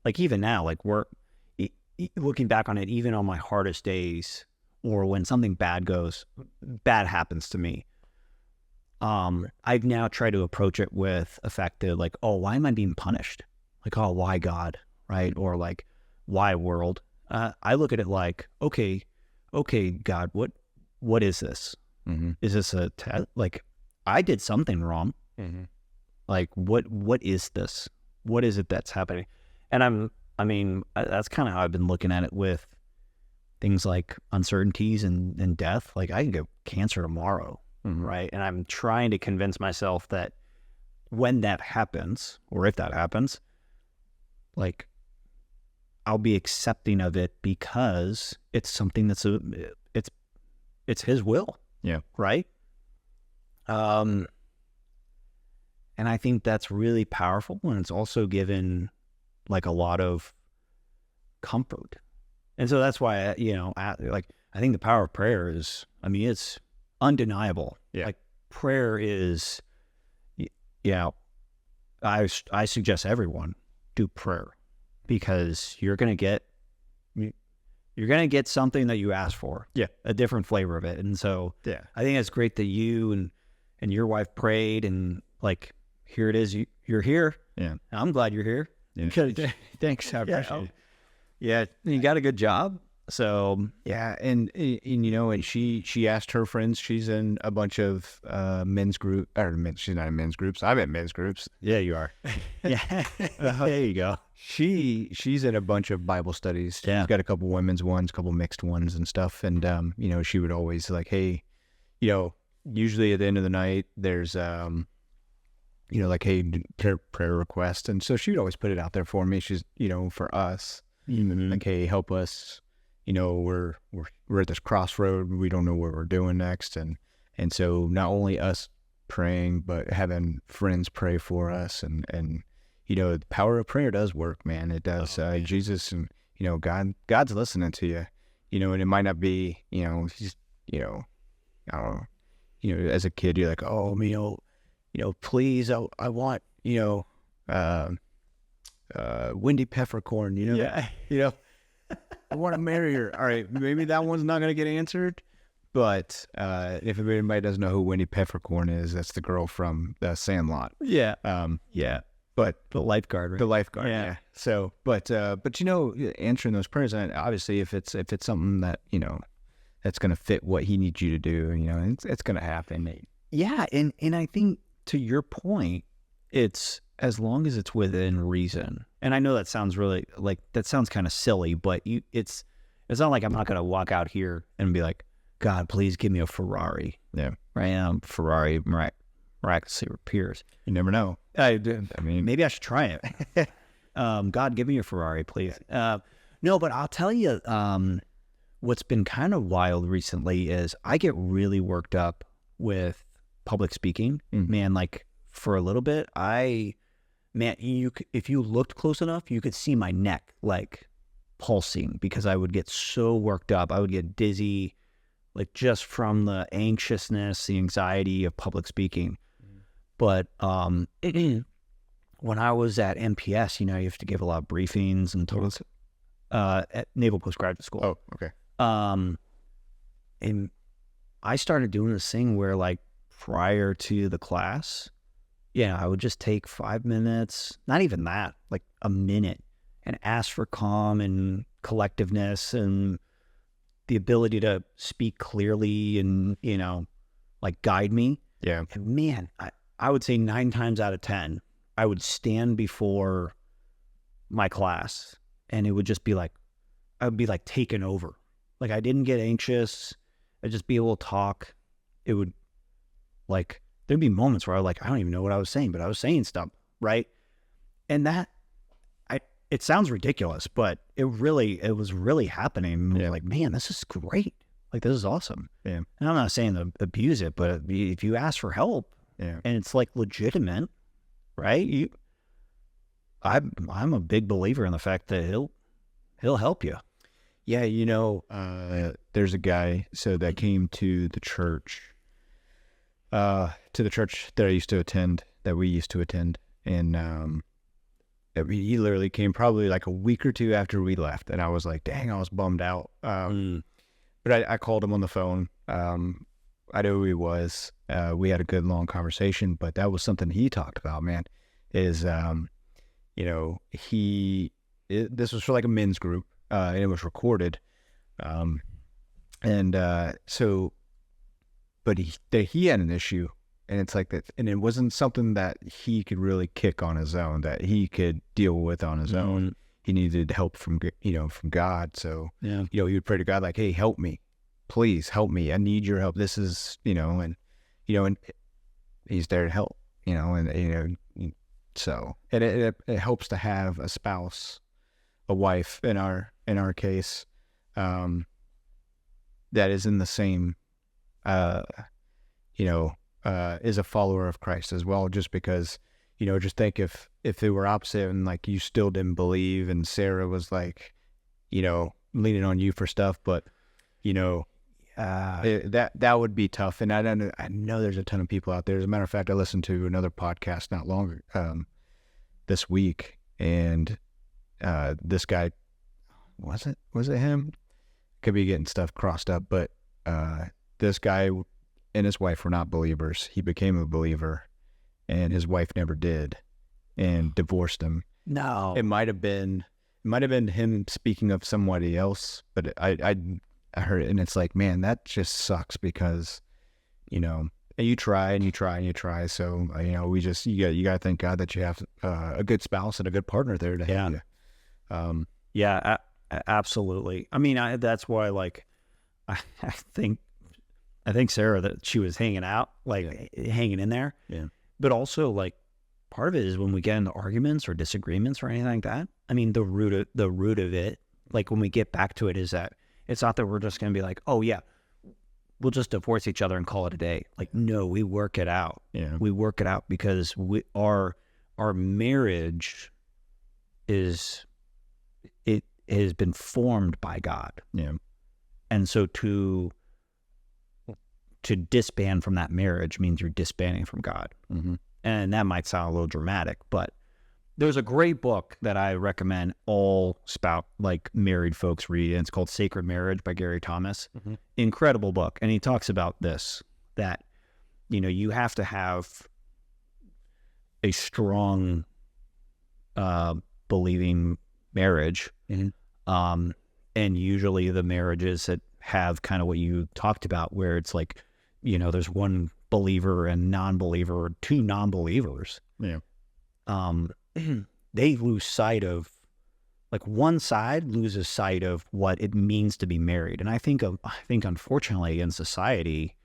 Like even now, like we're looking back on it, even on my hardest days, or when something bad happens to me, I've now tried to approach it with a fact that like, oh, why am I being punished? Like, oh, why God, right? Or like, why world? I look at it like, okay, God, what is this? Mm-hmm. Is this like, I did something wrong. Mm-hmm. Like, what is this? What is it that's happening? And that's kind of how I've been looking at it with things like uncertainties and death. Like I can get cancer tomorrow, right? And I'm trying to convince myself that when that happens, or if that happens, like I'll be accepting of it because it's something that's it's His will. Yeah. Right. And I think that's really powerful, and it's also given like a lot of comfort. And so that's why, I think the power of prayer is, it's undeniable. Yeah. Like prayer is, I suggest everyone do prayer, because you're going to get something that you ask for. Yeah. A different flavor of it. And so Yeah. I think it's great that you and your wife prayed, and like, here it is. You're here. Yeah. I'm glad you're here. Yeah. Thanks. I appreciate it. Yeah, you got a good job. So yeah, and she asked her friends. She's in a bunch of men's group, she's not in men's groups. I'm in men's groups. Yeah, you are. Yeah, there you go. She's in a bunch of Bible studies. Yeah. She's got a couple women's ones, a couple mixed ones and stuff. And she would always like, hey, usually at the end of the night, there's like, hey, prayer request, and so she would always put it out there for me. She's for us. Like, hey, help us. We're at this crossroad. We don't know what we're doing next, and so not only us praying, but having friends pray for us, and the power of prayer does work, man. It does. Jesus and God's listening to you. And it might not be he's I don't know. As a kid, you're like, oh, please, I want Wendy Peppercorn, Yeah. I want to marry her. All right, maybe that one's not going to get answered, but if anybody doesn't know who Wendy Peppercorn is, that's the girl from the Sandlot. Yeah. Yeah, but The lifeguard, right? the lifeguard. Yeah. Yeah. So, but answering those prayers, and obviously, if it's something that that's going to fit what He needs you to do, it's going to happen. Yeah, and I think to your point, it's as long as it's within reason. And I know that sounds really kind of silly, but it's not like I'm not going to walk out here and be like, God, please give me a Ferrari. Yeah. Right. Ferrari miraculously appears. You never know. Maybe I should try it. God, give me a Ferrari, please. No, but I'll tell you, what's been kind of wild recently is I get really worked up with public speaking. Man, like for a little bit, if you looked close enough, you could see my neck like pulsing, because I would get so worked up. I would get dizzy, like just from the anxiousness, the anxiety of public speaking. But one when I was at MPS, you have to give a lot of briefings and totals at Naval Postgraduate School. Oh, okay. And I started doing this thing where, like, prior to the class, I would just take 5 minutes, not even that, like a minute, and ask for calm and collectiveness and the ability to speak clearly and, like, guide me. Yeah. And man, I would say 9 times out of 10, I would stand before my class and it would just be like, I would be like taken over. Like, I didn't get anxious. I'd just be able to talk. It would, like, there'd be moments where I was like, I don't even know what I was saying, but I was saying stuff, right? And it sounds ridiculous, but it was really happening. Yeah. Like, man, this is great. Like, this is awesome. Yeah. And I'm not saying to abuse it, but if you ask for help, Yeah. and it's like legitimate, right? I'm a big believer in the fact that he'll help you. Yeah, there's a guy that came to the church that I used to attend, that we used to attend, and he literally came probably like a week or two after we left, and I was like, dang, I was bummed out. But I called him on the phone. I know who he was. We had a good long conversation, but that was something he talked about, man, is, this was for like a men's group, and it was recorded. But he had an issue, and it's like that, and it wasn't something that he could really kick on his own, that he could deal with on his own. He needed help from God. So, he would pray to God, like, hey, help me, please help me. I need your help. This is, and he's there to help, so it helps to have a spouse, a wife in our case, that is in the same, is a follower of Christ as well, just because, just think if they were opposite and like you still didn't believe and Sarah was like, leaning on you for stuff, but, that would be tough. And I know there's a ton of people out there. As a matter of fact, I listened to another podcast not long this week, and this guy, was it him? Could be getting stuff crossed up, but this guy and his wife were not believers. He became a believer, and his wife never did, and divorced him. No, it might have been him speaking of somebody else, but I heard it, and it's like, man, that just sucks, because you try and you try and you try. So you got to thank God that you have a good spouse and a good partner there to help you. Absolutely. I mean, that's why, like, I think Sarah, that she was hanging out, like, hanging in there. Yeah. But also, like, part of it is when we get into arguments or disagreements or anything like that. I mean, the root of it, like, when we get back to it, is that it's not that we're just going to be like, oh yeah, we'll just divorce each other and call it a day. Like, no, we work it out. Yeah. We work it out because our marriage has been formed by God. Yeah. And so to disband from that marriage means you're disbanding from God. Mm-hmm. And that might sound a little dramatic, but there's a great book that I recommend all married folks read, and it's called Sacred Marriage by Gary Thomas. Mm-hmm. Incredible book. And he talks about this, that, you have to have a strong, believing marriage. Mm-hmm. And usually the marriages that have kind of what you talked about, where it's like, there's one believer and non-believer, or two non-believers. Yeah. They lose sight of, like, one side loses sight of what it means to be married. And I think unfortunately in society,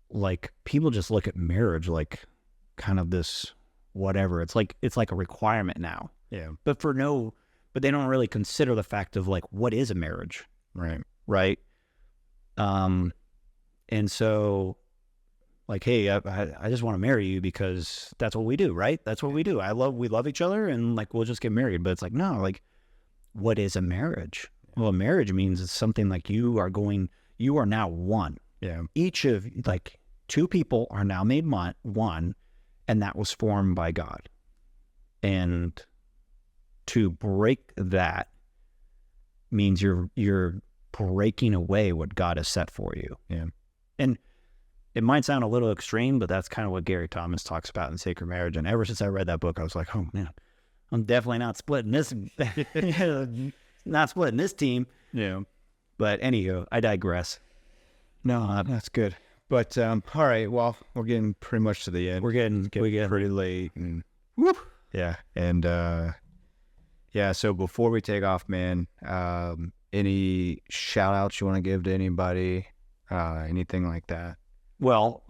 like, people just look at marriage like kind of this whatever. It's like a requirement now. Yeah. But they don't really consider the fact of, like, what is a marriage? Right. And so, like, hey, I just want to marry you because that's what we do, right? That's what we do. We love each other, and, like, we'll just get married. But it's like, no, like, what is a marriage? Well, a marriage means it's something like you are now one. Yeah. Each of, like, two people are now made one, and that was formed by God. And to break that means you're breaking away what God has set for you. Yeah. And it might sound a little extreme, but that's kind of what Gary Thomas talks about in Sacred Marriage. And ever since I read that book, I was like, oh man, I'm definitely not splitting this, not splitting this team. Yeah. But anywho, I digress. No, that's good. But all right, well, we're getting pretty much to the end. We're getting pretty late, and whoop. Yeah, and yeah. So before we take off, man, any shout outs you want to give to anybody, anything like that? Well,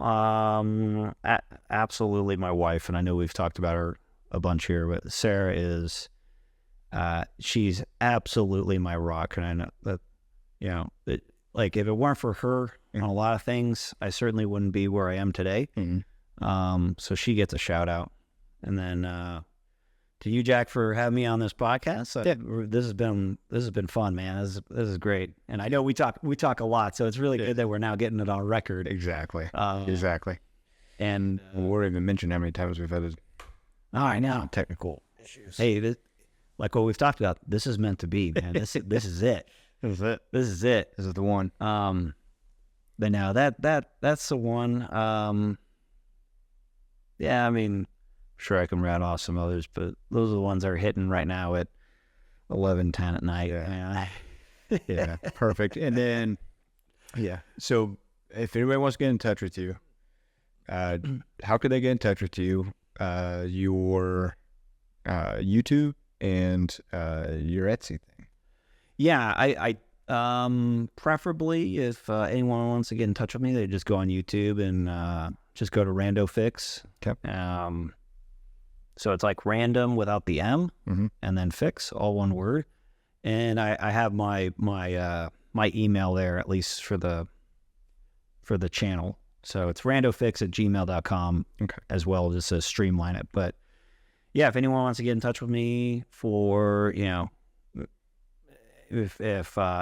absolutely, my wife, and I know we've talked about her a bunch here, but Sarah is, she's absolutely my rock, and I know that, you know, like if it weren't for her on a lot of things, I certainly wouldn't be where I am today. Mm-hmm. So she gets a shout out, and then to you, Jack, for having me on this podcast. This has been fun, man. This is great, and I know we talk a lot, so it's really good that we're now getting it on record. Exactly. Exactly. And we're even mentioning how many times we've had this. I know Technical issues. Hey, like what we've talked about, this is meant to be, man. This is it. This is it. This is it. This is the one. But now that's the one. Yeah, I mean, sure I can rattle off some others, but those are the ones that are hitting right now at 11:10 at night. Yeah. Yeah, perfect. And then, yeah. So if anybody wants to get in touch with you, how could they get in touch with you? Your YouTube and your Etsy thing. Yeah, I preferably if anyone wants to get in touch with me, they just go on YouTube and just go to Rando Fix. Okay. So it's like random without the M, mm-hmm. and then fix, all one word. And I have my email there, at least for the channel. So it's randofix@gmail.com as well, just to streamline it. But yeah, if anyone wants to get in touch with me for, you know, if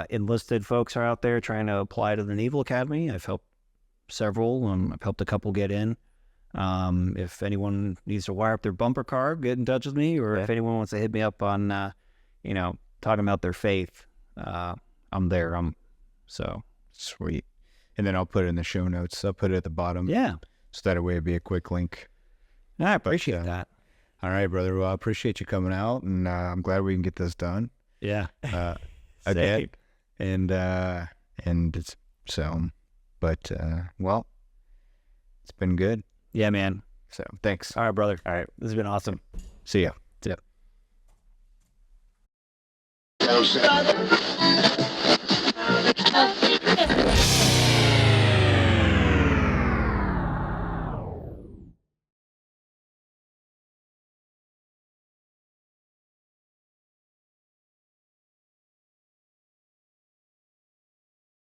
enlisted folks are out there trying to apply to the Naval Academy, I've helped several. I've helped a couple get in. If anyone needs to wire up their bumper car, get in touch with me. Or if anyone wants to hit me up on, you know, talking about their faith, I'm there. So sweet. And then I'll put it in the show notes. I'll put it at the bottom. Yeah. So that way it'd be a quick link. I appreciate that. All right, brother. Well, I appreciate you coming out, and I'm glad we can get this done. Yeah. Again. And it's so, but, well, it's been good. Yeah, man. So thanks. All right, brother. All right. This has been awesome. See ya. Yeah.